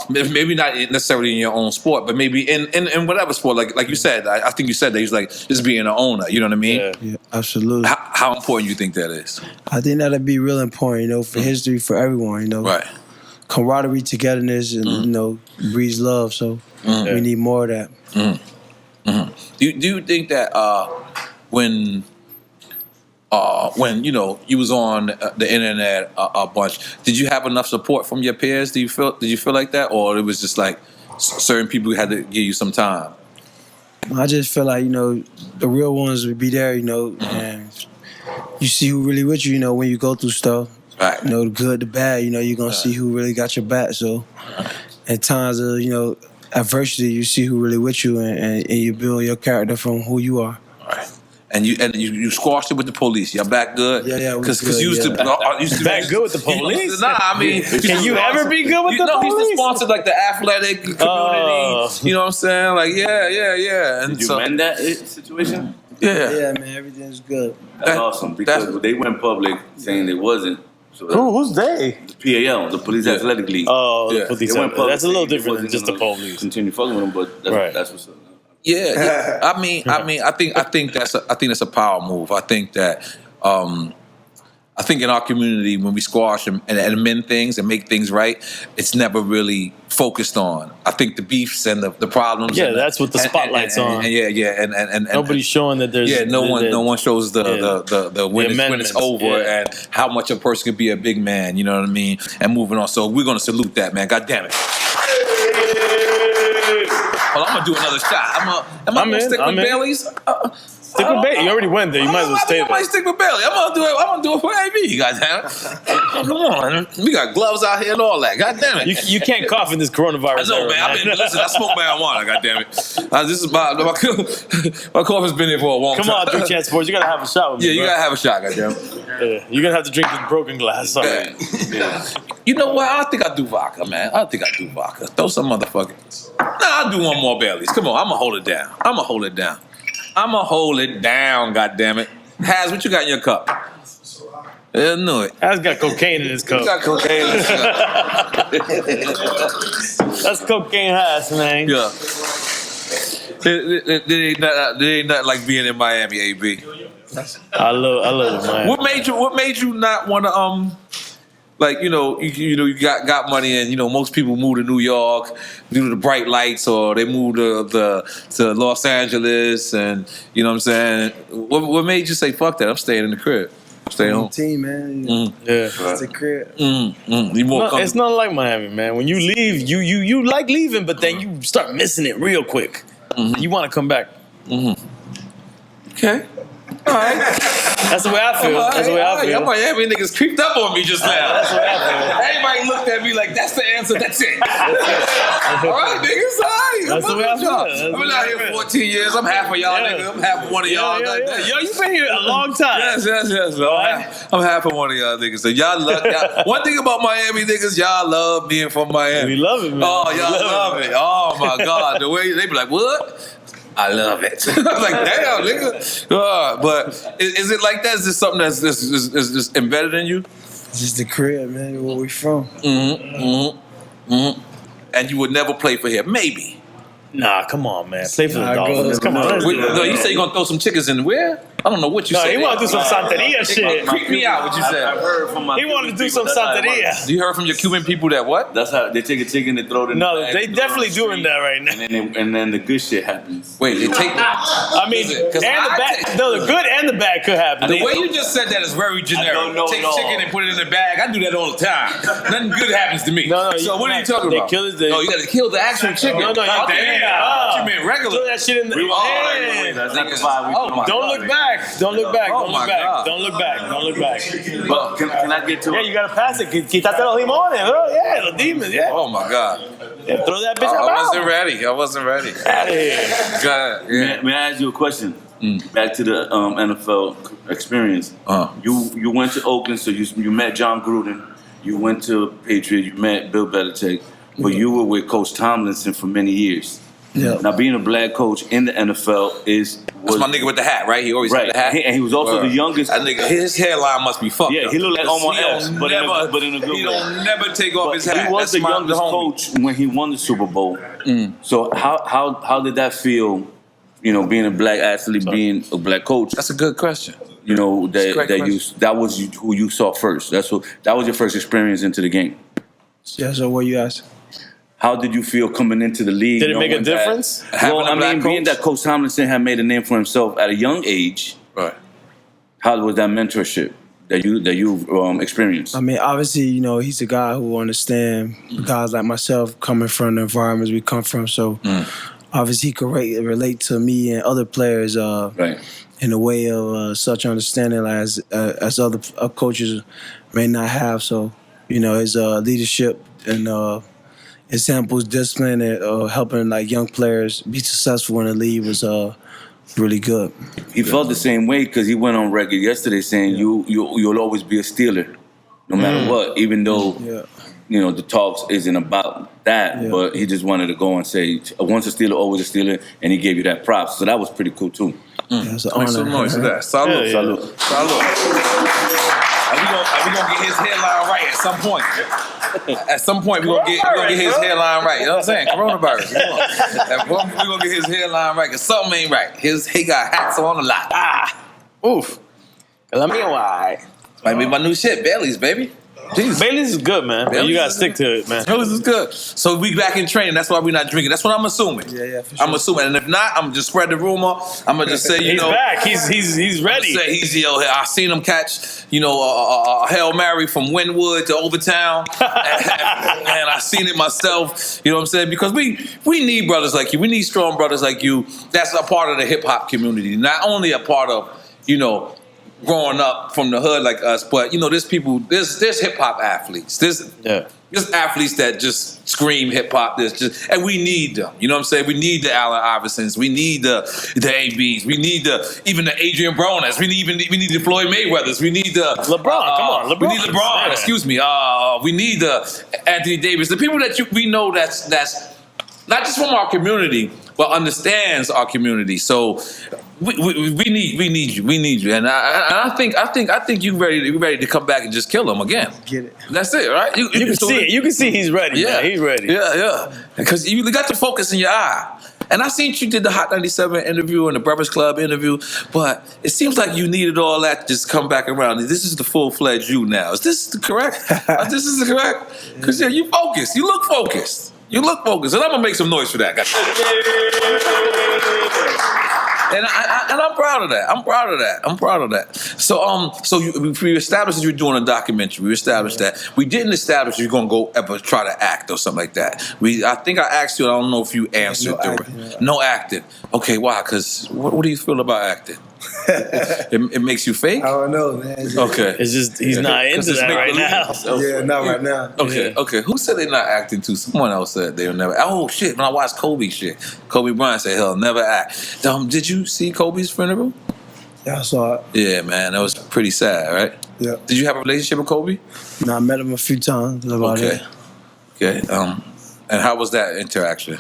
maybe not necessarily in your own sport, but maybe in whatever sport. Like you said, I think you said that he's like just being an owner. You know what I mean? Yeah, absolutely. How important you think that is? I think that'd be real important, for history, for everyone, Right. Camaraderie, togetherness, and, breeds love. So we need more of that. Do you think that when you was on the internet a bunch, did you have enough support from your peers? Did you feel like that, or it was just like certain people had to give you some time? I just feel like the real ones would be there, and you see who really with you. You know, when you go through stuff. Right. You know, the good, the bad. You know, you're gonna see who really got your back. So, at times of adversity, you see who really with you, and you build your character from who you are. Right. And you squashed it with the police. Y'all back good? Yeah. Because you used to back good with the police. Nah, I mean, can you ever be good with the police? No, he's sponsored like the athletic community. You know what I'm saying? Like, yeah. And Did you mend that situation? Yeah, man, everything's good. That's awesome because they went public saying it wasn't. So Who's they? The PAL, the Police Athletic League. Oh, the police. They went public That's a little saying different than wasn't just the gonna police. Continue fucking with them, but that's what's up. Yeah. I mean, I think that's a power move. I think that I think in our community when we squash and amend things and make things right, it's never really focused on. I think the beefs and the problems. Yeah, that's what the spotlight's on. And nobody's showing that there's. No one shows the when it's over and how much a person can be a big man. You know what I mean? And moving on. So we're gonna salute that, man. God damn it. Well, I'm gonna do another shot. Am I gonna stick with Bailey's? Stick with Bailey. You already went there. You might as well stay there. I might stick with Bailey. I'm gonna do it for AB. Goddamn it! Come on, we got gloves out here and all that. God damn it! You can't cough in this coronavirus. I know, man. Listen, I smoke marijuana. God damn it! This is my cough has been here for a long time. Come on, 3 Chance Sports. You gotta have a shot with me. Yeah, you gotta have a shot. Goddamn. Yeah, you're gonna have to drink the broken glass. Sorry. Yeah. You know what? I don't think I do vodka, man. I don't think I do vodka. Throw some motherfucking. Nah, I'll do one more Bailey's. Come on, I'm gonna hold it down. I'ma hold it down, goddammit. Haz, what you got in your cup? I knew it. Haz got cocaine in his cup. You got cocaine in his cup. That's cocaine Haz, man. Yeah. It ain't nothing like being in Miami, AB. I love Miami. What made you not want to like, you got money, and most people move to New York due to the bright lights, or they move to Los Angeles, and you know what I'm saying. What made you say fuck that? I'm staying in the crib. I'm staying home. Team, man. Yeah, it's a crib. It's not like Miami, man. When you leave, you like leaving, but then you start missing it real quick. You want to come back. Okay. All right. That's the way I feel. That's the way I feel. Miami niggas creeped up on me just now. That's the way I feel. Everybody looked at me like, that's the answer, that's it. All right, niggas, all right. That's the way I feel. I've been out here 14 years. I'm half of y'all niggas. I'm half of one of y'all. Yo, you've been here a long time. Yes. I'm half of one of y'all niggas. So y'all love, one thing about Miami niggas, y'all love being from Miami. We love it, man. Oh, y'all love it. Oh, my God. The way they be like, what? I love it. I was like, damn, nigga. But is it like that? Is this something that's just embedded in you? It's just the crib, man, where we from. And you would never play for here? Maybe. Nah, come on, man. Play for the Dolphins. Come on. No, you say you're going to throw some chickens in where? I don't know what you said. No, he want to do some Santeria shit. Creep me out, what you said. I've heard from my He wanted to do some Santeria. You heard from your Cuban people that what? That's how they take a chicken and throw it in the bag. They definitely doing that right now. And then the good shit happens. Wait, they take I mean, and the bad. No, the good and the bad could happen. The way you just said that is very generic. Take chicken and put it in the bag. I do that all the time. Nothing good happens to me. No, so what are you talking about? Kill it. Oh, you got to kill the actual chicken. No, you mean regular? Throw that shit in the That's not the vibe. Oh my Don't look back. Don't look back. Oh Don't my look back. God. Don't look back. Don't look back. But can I get to Yeah, you gotta pass it. Quítate los limones, bro. Yeah, los demons. Yeah. Oh my God. Yeah, throw that bitch out. I wasn't ready. Out of here. God, yeah. May I ask you a question? Back to the NFL experience. You went to Oakland, so you met John Gruden. You went to Patriots. You met Bill Belichick. But you were with Coach Tomlinson for many years. Yeah. Now, being a black coach in the NFL That's my nigga with the hat, right? He always had the hat. And he was also the youngest. That nigga, his hairline must be fucked up. Yeah, he looked like Omar S, but in a good He way. don't never take off his hat. He was the youngest coach when he won the Super Bowl. So how did that feel? Being a black athlete, being a black coach. That's a good question. That was who you saw first. That was your first experience into the game. Yeah, so what you ask? How did you feel coming into the league? Did it make a difference? Being that Coach Tomlinson had made a name for himself at a young age, right? How was that mentorship that you experienced? I mean, obviously, he's a guy who understands guys like myself coming from the environments we come from. So, obviously he could relate to me and other players Right. in a way of such understanding as other coaches may not have. So, his leadership and examples, discipline, and helping like young players be successful in the league was really good. He felt the same way because he went on record yesterday saying you'll always be a Steeler, no matter what. Even though the talks isn't about that, but he just wanted to go and say once a Steeler, always a Steeler, and he gave you that props. So that was pretty cool too. Yeah, it's an Make some honor. noise for that. Salute, salute, salute. And we gonna get his headline right at some point. At some point, we're gonna get his headline right. You know what I'm saying? Coronavirus. We're gonna get his headline right because something ain't right. He got hats on a lot. Oof. Let me why. Might be my new shit, Bailey's, baby. Jesus. Bailey's is good, man. But Bailey's you gotta is stick to it, man. Bailey's is good. So we back in training. That's why we're not drinking. That's what I'm assuming. Yeah, for sure. I'm assuming, and if not, I'm just spread the rumor. I'm gonna just say, He's back. He's ready. Say I seen him catch, a Hail Mary from Wynwood to Overtown, and I seen it myself. You know what I'm saying? Because we need brothers like you. We need strong brothers like you. That's a part of the hip hop community. Not only a part of, growing up from the hood like us, but there's hip hop athletes. There's athletes that just scream hip hop. And we need them. You know what I'm saying? We need the Allen Iversons. We need the ABs. We need even the Adrian Bronas. We need the Floyd Mayweathers. We need the LeBron. Come on, LeBron. We need LeBron. Yeah. Excuse me. We need the Anthony Davis. The people that we know that's not just from our community, but understands our community. So we need you, and I think you ready to come back and just kill him again. Get it. That's it, right? You can see it. You can see he's ready. Yeah, man. He's ready. Yeah, because you got the focus in your eye. And I seen you did the Hot 97 interview and the Breakfast Club interview, but it seems like you needed all that to just come back around. This is the full-fledged you now. Is this correct? This is correct? Because you focused. You look focused. And I'm gonna make some noise for that. And I'm proud of that. So we established that you were doing a documentary. We established that. We didn't establish you're gonna go ever try to act or something like that. I think I asked you. I don't know if you answered. No acting. Okay, why? Because what do you feel about acting? It makes you fake. I don't know, man. Okay. It's just he's not into that right now. Yeah, not right now. Okay. Who said they're not acting too? Someone else said they'll never. Oh shit! When I watched Kobe Kobe Bryant said he'll never act. Did you see Kobe's funeral? Yeah, I saw it. Yeah, man, that was pretty sad, right? Yeah. Did you have a relationship with Kobe? No, I met him a few times. Okay. And how was that interaction?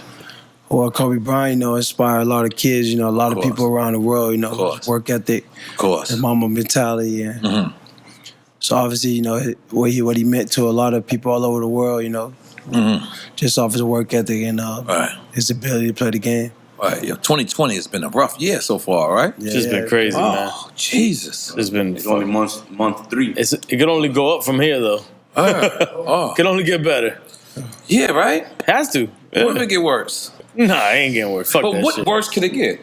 Well, Kobe Bryant, inspired a lot of kids, a lot of people around the world, work ethic, and Mamba mentality. And so obviously, what he meant to a lot of people all over the world, just off his work ethic and his ability to play the game. Right. 2020 has been a rough year so far, right? Yeah, It's been crazy, man. Oh, Jesus. It's only month 3. It could only go up from here, though. It could only get better. Yeah, right? Has to. Yeah. What if it get worse? Nah, it ain't getting worse. Fuck But that what shit. worse could it get?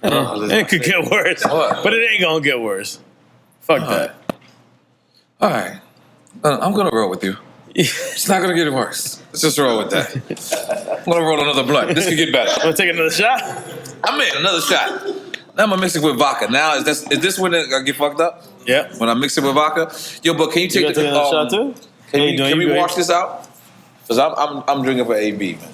It could get worse. What? But it ain't gonna get worse. Fuck that. All right. I'm going to roll with you. It's not going to get worse. Let's just roll with that. I'm going to roll another blunt. This could get better. Wanna take another shot? I'm in. Another shot. Now I'm going to mix it with vodka. Now, is this when it get fucked up? Yeah. When I mix it with vodka? Yo, but can you take You gotta take another shot, too? Can we wash this out? Because I'm drinking for AB, man.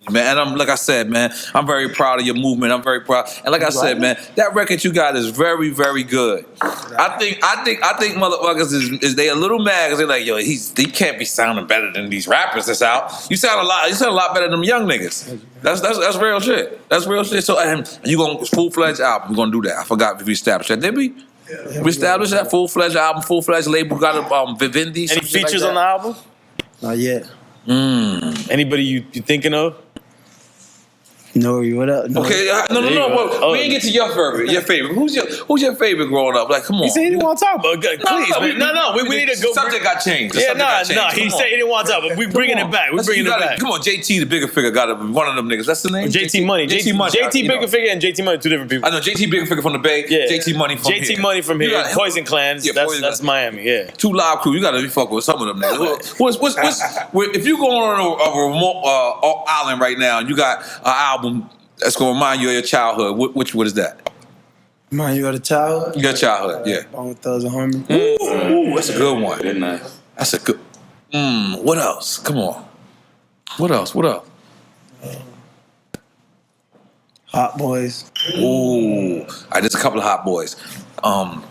And like I said, man, I'm very proud of your movement. I'm very proud. And like I said, man, that record you got is very, very good. I think motherfuckers is they a little mad because they're like, yo, he can't be sounding better than these rappers that's out. You sound a lot better than them young niggas. That's real shit. That's real shit. So you gonna full-fledged album? We're gonna do that. I forgot if we established that. Did we? Yeah, we established that full-fledged album, full-fledged label. Got a Vivendi. Any features on the album? Not yet. Anybody you thinking of? N.O.R.E, what up? N.O.R.E? Okay, no. We didn't get to your favorite. Your favorite. Who's your favorite growing up? Like, come on. He said he didn't want to talk about it. Please, man. No. We need to go. Subject got changed. Yeah, no. He said he didn't want to talk, but we bringing it back. We're bringing it back. Come on, JT, the bigger figure, got one of them niggas. That's the name. JT Money. JT Bigger Figure and JT Money, two different people. I know JT Bigger Figure from the Bay. Yeah. JT Money from here. JT Money from here. Poison Clans. Yeah, that's Miami. Yeah. Two live crew. You got to be fucking with some of them niggas. If you go on a remote island right now and you got an album that's gonna remind you of your childhood, what is that? Remind you of the childhood? Your childhood, yeah. Bone Thugs and Harmony. Ooh, that's a good one. Good nice. That's a good. What else? Come on. What else? Hot Boys. Ooh, all right, there's a couple of Hot Boys. And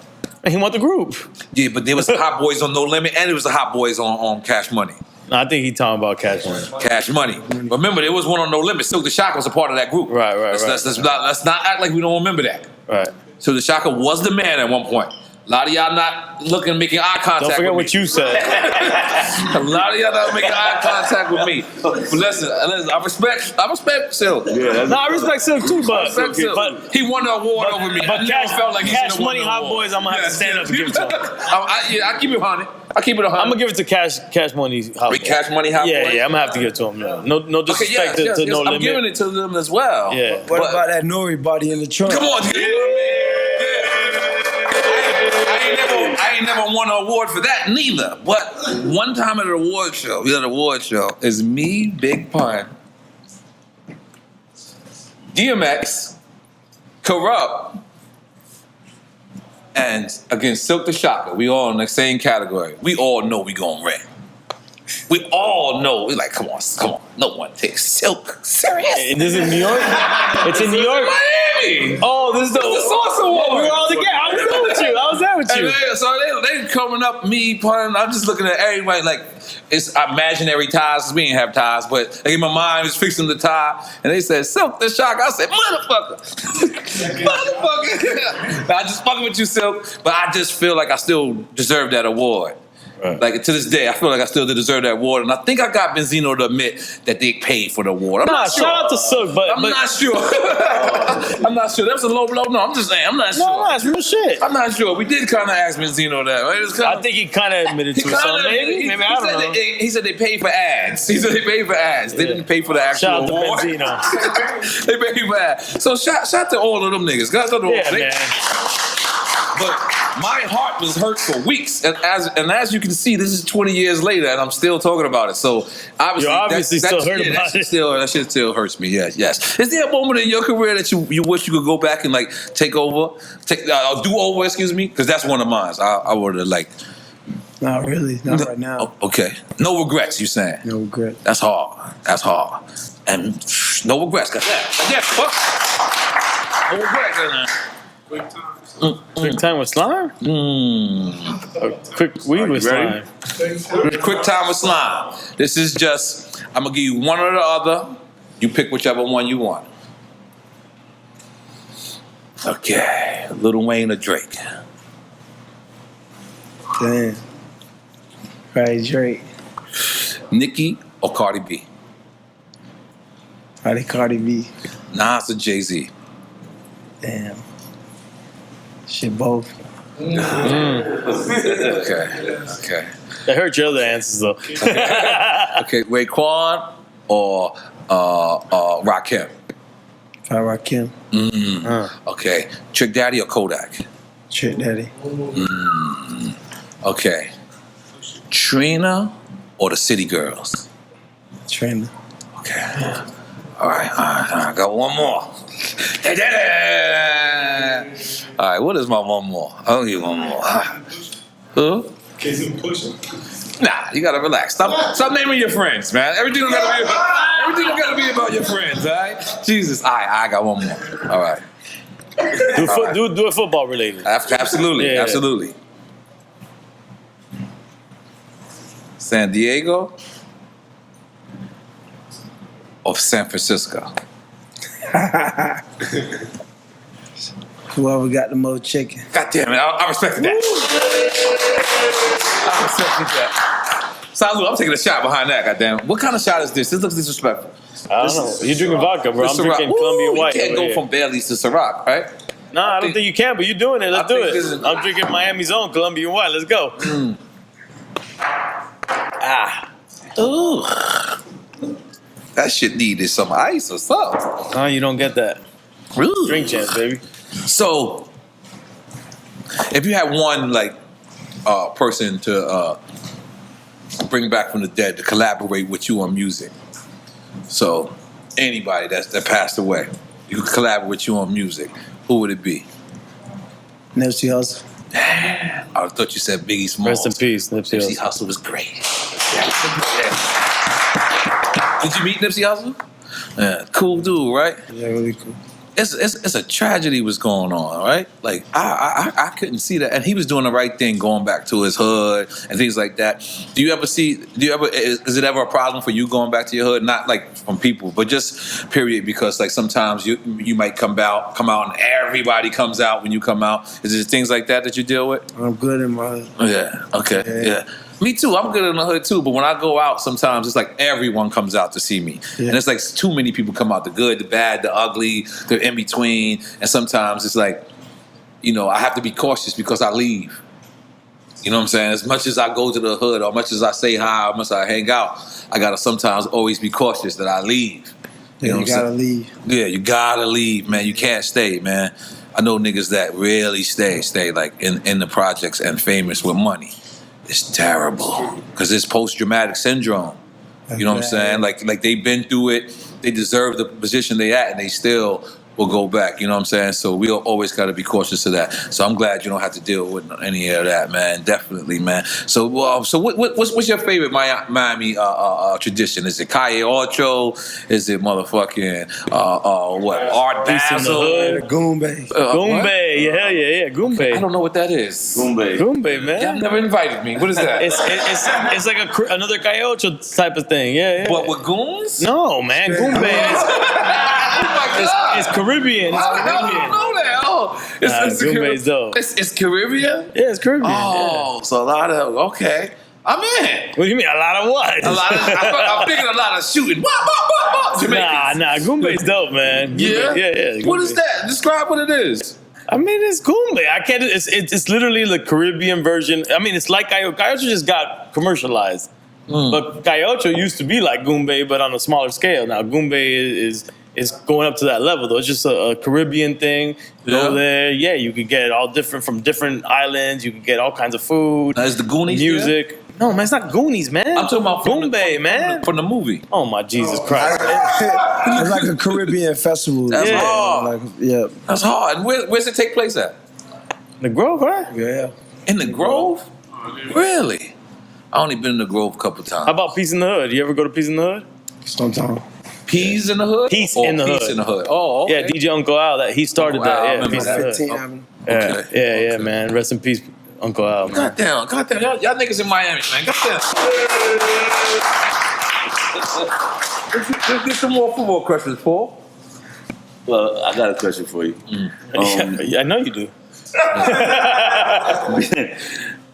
he want the group. Yeah, but there was Hot Boys on No Limit, and there was the Hot Boys on Cash Money. No, I think he talking about Cash Money. Cash Money. Remember, there was one on No Limit. Silk the Shocker was a part of that group. Right. Let's not act like we don't remember that. Right. So the Shocker was the man at one point. A lot of y'all not making eye contact Don't forget with what me. you said. A lot of y'all not making eye contact with me. But listen, I respect Silk. Yeah, I respect Silk too, but He won the award over me. But I Cash, never felt like he Cash should've won Money the Hot award. Boys, I'm gonna have to stand up and give it to him. I keep it 100. I keep it 100. I'm gonna give it to Cash Money Hot Boys. Cash Money Hot Boys? Yeah, I'm gonna have to give it to him. Yeah. No disrespect to No Limit. I'm giving it to them as well. Yeah. What about that N.O.R.E body in the trunk? Come on, dude. I ain't never won an award for that neither. But one time at an award show, is me, Big Pun, DMX, Corrupt, and against Silk the Shocker. We all in the same category. We all know we gonna win. We all know. We're like, come on. No one takes Silk serious. And this is in New York? It's in New York? Miami. Oh, this is the Source Award. We were all together. I was there with you. So they coming up, me, Pun. I'm just looking at everybody like it's imaginary ties. 'Cause we ain't have ties, but like in my mind was fixing the tie, and they said Silk the Shock. I said motherfucker. I just fucking with you, Silk, but I just feel like I still deserve that award. Right. Like to this day, I feel like I still deserve that award, and I think I got Benzino to admit that they paid for the award. I'm not sure. Shout out to Silk, but I'm not sure. I'm not sure. That was a low blow. No, I'm just saying. I'm not sure. No, that's real shit. I'm not sure. We did kind of ask Benzino that. Right? It was kinda, I think he kind of admitted to it. So maybe I don't know. He said they paid for ads. He said they paid for ads. They didn't pay for the actual award. Shout out to Benzino. They paid for ads. So shout to all of them niggas. Guys, man. But my heart was hurt for weeks, and as you can see, this is 20 years later, and I'm still talking about it. So obviously, still hurt about it. That shit still hurts me. Yes. Is there a moment in your career that you wish you could go back and like take over, do over? Excuse me, because that's one of mine. I would have like. Not really, not right now. Okay, no regrets. You saying? No regrets. That's hard, and no regrets. No regrets. Quick time with slime? Quick weed with slime. Quick time with slime. This is just, I'm going to give you one or the other. You pick whichever one you want. Okay. Lil Wayne or Drake? Damn. Right, Drake. Nicki or Cardi B? Probably Cardi B. Nas or Jay-Z? Damn. Shit, both. Okay. That hurt your other answers though. Okay, Raekwon or Rakim? Rakim. Okay, Trick Daddy or Kodak? Trick Daddy. Okay, Trina or the City Girls? Trina. Okay. All right. I got one more. All right, what is my one more? I'll give you one more. Who? Nah, you gotta relax. Stop naming your friends, man. Everything gotta be about your friends, all right? Jesus. All right, I got one more. All right. Do it football related. Absolutely, Yeah. absolutely. San Diego or San Francisco? Whoever got the most chicken. God damn it, I respected that. I respected that. Salud, I'm taking a shot behind that, goddamn. What kind of shot is this? This looks disrespectful. I don't know. You're drinking vodka, bro. I'm drinking Colombian White. You can't go from Bailey's to Ciroc, right? Nah, I don't think you can, but you're doing it. Let's do it. I'm drinking Miami's own Colombian White. Let's go. Ooh. That shit needed some ice or something. No, you don't get that. Really? Drink chance, baby. So, if you had one person to bring back from the dead to collaborate with you on music, so anybody that passed away, you could collaborate with you on music, who would it be? Nipsey Hussle. I thought you said Biggie Smalls. Rest in peace, Nipsey Nipsey Hussle was great. Did you meet Nipsey Hussle? Yeah, cool dude, right? Yeah, really cool. It's a tragedy was going on, right? Like I couldn't see that, and he was doing the right thing, going back to his hood and things like that. Is it ever a problem for you going back to your hood? Not like from people, but just period, because like sometimes you might come out and everybody comes out when you come out. Is it things like that you deal with? I'm good in my hood. Yeah. Okay. Yeah. Me too. I'm good in the hood too. But when I go out, sometimes it's like everyone comes out to see me, and it's like too many people come out. The good, the bad, the ugly, the in between. And sometimes it's like, I have to be cautious because I leave. You know what I'm saying? As much as I go to the hood, or much as I say hi, or much as I hang out, I gotta sometimes always be cautious that I leave. You know what I'm saying? Gotta leave. Yeah, you gotta leave, man. You can't stay, man. I know niggas that really stay like in the projects and famous with money. It's terrible because it's post-traumatic syndrome. You know what I'm saying? Like they've been through it. They deserve the position they at, and they still will go back. You know what I'm saying? So we always got to be cautious of that. So I'm glad you don't have to deal with any of that, man. Definitely, man. So what's your favorite Miami tradition? Is it Calle Ocho? Is it motherfucking Art Basel? Goombay. Goombay, yeah, Goombay. I don't know what that is. Goombay, man. Y'all never invited me. What is that? It's like another Calle Ocho type of thing. Yeah. What, with goons? No, man. Goombay is it's Caribbean. It's I Caribbean. don't know that. Oh, Goombay's dope. It's Caribbean? Yeah, it's Caribbean. Oh, so a lot of, okay. I'm in. What do you mean? A lot of what? I'm thinking a lot of shooting. Nah. Goombay's dope, man. Yeah. What is that? Describe what it is. I mean, it's Goombay. I can't. It's literally the Caribbean version. I mean, it's like Calle Ocho just got commercialized. But Calle Ocho used to be like Goombay, but on a smaller scale. Now Goombay is going up to that level, though. It's just a Caribbean thing. Go there, you could get all different from different islands. You could get all kinds of food. Now, is the Goonies music? There? No, man, it's not Goonies, man. I'm talking about Goombay, man. From the movie. Oh my Jesus Christ! It's like a Caribbean festival. That's hard. That's hard. And where's it take place at? The Grove, right? Yeah. In the Grove? Really? I only been in the Grove a couple times. How about Peace in the Hood? You ever go to Peace in the Hood? Sometimes. Peas in the Hood? Peace in the Hood. Peace in the Hood. Oh, okay. Yeah, DJ Uncle Al, he started that. Yeah, Peace in the Hood. Yeah, man. Rest in peace, Uncle Al, man. Goddamn. Y'all niggas in Miami, man. Goddamn. Let's get some more football questions, Paul. Well, I got a question for you. I know you do.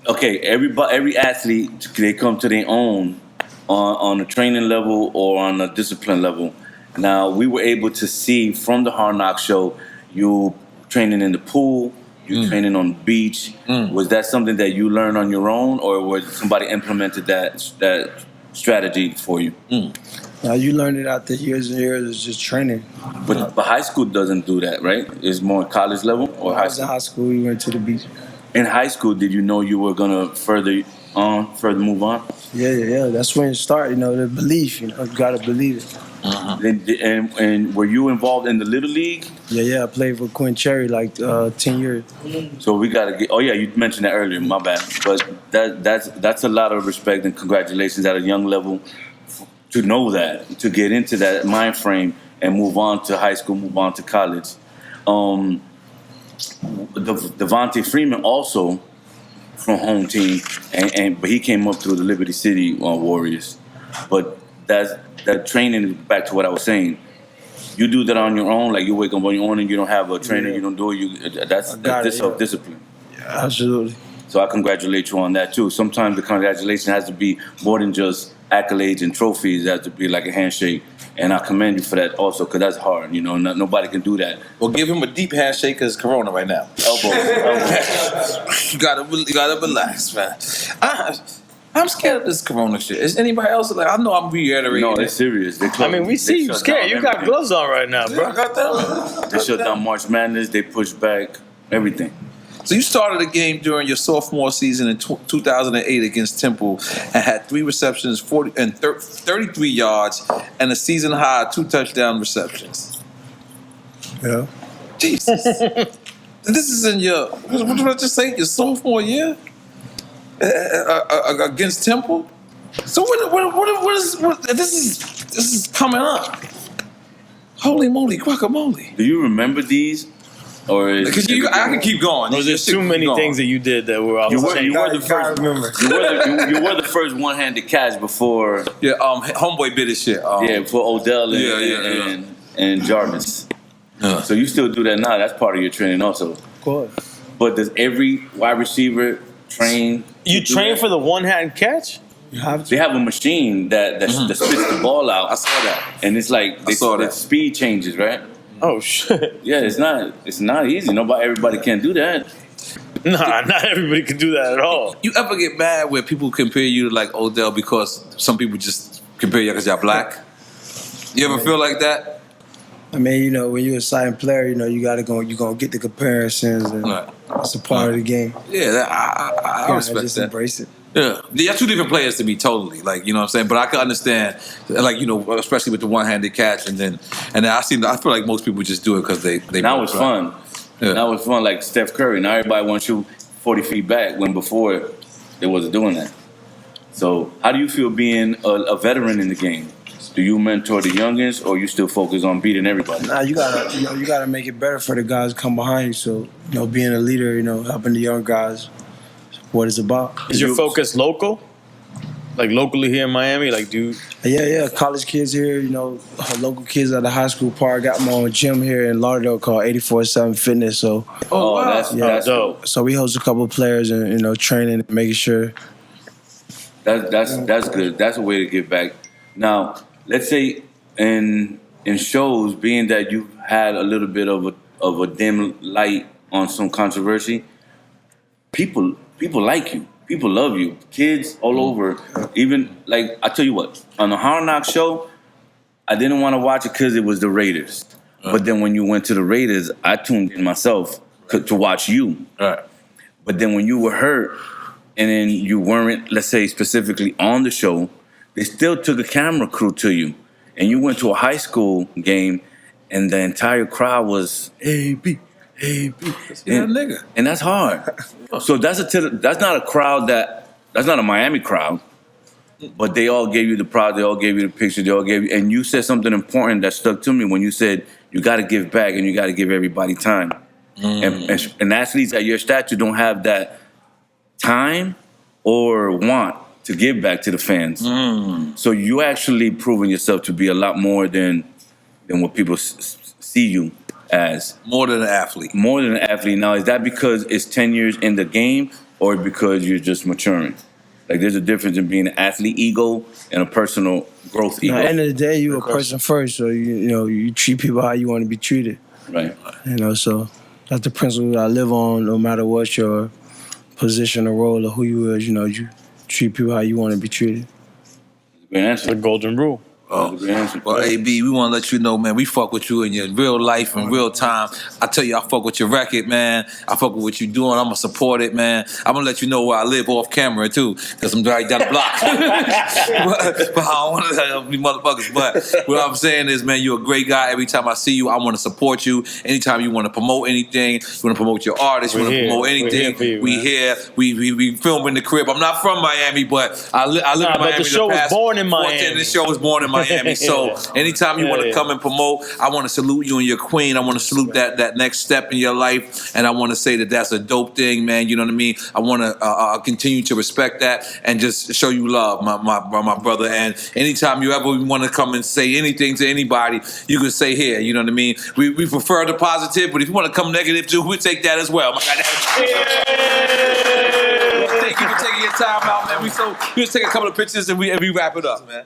Okay, every athlete, they come to their own on a training level or on a discipline level. Now, we were able to see from the Hard Knock show, you training in the pool, you training on the beach. Was that something that you learned on your own, or was somebody implemented that strategy for you? Now, you learned it after years and years of just training. But high school doesn't do that, right? It's more college level or high I was in school? high school, we went to the beach. In high school, did you know you were gonna further move on? Yeah. That's when it started, the belief, you gotta believe it. And were you involved in the Little League? Yeah, I played for Quinn Cherry 10 years. So we gotta get. Oh yeah, you mentioned that earlier. My bad. But that's a lot of respect and congratulations at a young level to know that, to get into that mind frame and move on to high school, move on to college. Devontae Freeman also from home team, but he came up through the Liberty City Warriors. But that training, back to what I was saying, you do that on your own, like you wake up on your own and you don't have a trainer, you don't do it. That's self-discipline. Yeah, absolutely. So I congratulate you on that too. Sometimes the congratulation has to be more than just accolades and trophies that to be like a handshake. And I commend you for that also, because that's hard. You know, nobody can do that. Well, give him a deep handshake because Corona right now. Elbows. You gotta relax, man. I'm scared of this Corona shit. Is anybody else like? I know I'm reiterating. No, they're serious. We see you scared. You got gloves on right now, bro. I got that. They shut down March Madness. They pushed back everything. So you started the game during your sophomore season in 2008 against Temple and had 3 receptions, 33 yards, and a season high 2 touchdown receptions. Yeah. Jesus. This is in your, what did I just say, your sophomore year? Against Temple? So what this is coming up. Holy moly, guacamole. Do you remember these? Or Because I can keep going. There's too many things that you did that were off You the were chain. the first. You were the first one-handed catch before. Yeah, homeboy bit his shit. For Odell and Jarvis. So you still do that now. That's part of your training also. Of course. But does every wide receiver train? You train for the one-hand catch? You have to. They have a machine that spits the ball out. I saw that. And it's like the speed changes, right? Oh shit! Yeah, it's not easy. Everybody can't do that. Nah, not everybody can do that at all. You ever get mad where people compare you to like Odell because some people just compare you because you're black? You ever feel like that? I mean, when you're a silent player, you gotta go. You're gonna get the comparisons, and it's a part of the game. Yeah, I respect just that. Embrace it. Yeah, they're 2 different players to me, totally. Like, you know what I'm saying? But I can understand, like, especially with the one-handed catch, and I feel like most people just do it because they. Now it's fun. Yeah. Now it's fun, like Steph Curry. Now everybody wants you 40 feet back when before they wasn't doing that. So, how do you feel being a veteran in the game? Do you mentor the youngins, or you still focus on beating everybody? Nah, you gotta make it better for the guys who come behind you. So, being a leader, helping the young guys. What it's about. Is your focus local? Like locally here in Miami? Like Yeah. College kids here, local kids at the high school park. Got my own gym here in Lauderdale called 84/7 Fitness. So wow. That's dope. So we host a couple of players and training and making sure. That's good. That's a way to give back. Now, let's say in shows, being that you had a little bit of a dim light on some controversy, people like you. People love you. Kids all over. Even, like, I tell you what, on the Hard Knocks show, I didn't want to watch it because it was the Raiders. But then when you went to the Raiders, I tuned in myself to watch you. But then when you were hurt and then you weren't, let's say, specifically on the show, they still took a camera crew to you. And you went to a high school game and the entire crowd was, A-B. Nigga. And that's hard. So that's not a crowd that's not a Miami crowd, but they all gave you the pride, they all gave you the picture, they all gave you, and you said something important that stuck to me when you said you got to give back and you got to give everybody time. And athletes at your stature don't have that time or want to give back to the fans. So you actually proven yourself to be a lot more than what people see you as. More than an athlete. More than an athlete. Now, is that because it's 10 years in the game or because you're just maturing? Like, there's a difference in being an athlete ego and a personal growth ego. At the end of the day, you're a person first, so you treat people how you want to be treated. Right. So that's the principle that I live on. No matter what your position or role or who you is, you treat people how you want to be treated. Great answer. The golden rule. Well, AB, we want to let you know, man, we fuck with you in your real life and real time. I tell you, I fuck with your record, man. I fuck with what you're doing. I'm going to support it, man. I'm going to let you know where I live off camera, too, because I'm right down the block. but I don't want to tell you motherfuckers. But what I'm saying is, man, you're a great guy. Every time I see you, I want to support you. Anytime you want to promote anything, you want to promote your artist, you want to promote anything, we here. We film in the crib. I'm not from Miami, but I live in Miami. But the show was born in Miami. The show was born in Miami. So anytime you want to come and promote, I want to salute you and your queen. I want to salute that next step in your life, and I want to say that that's a dope thing, man. You know what I mean? I want to continue to respect that and just show you love, my brother. And anytime you ever want to come and say anything to anybody, you can say here. You know what I mean? We prefer the positive, but if you want to come negative too, we take that as well. Thank you for taking your time out, man. We just take a couple of pictures and we wrap it up, man.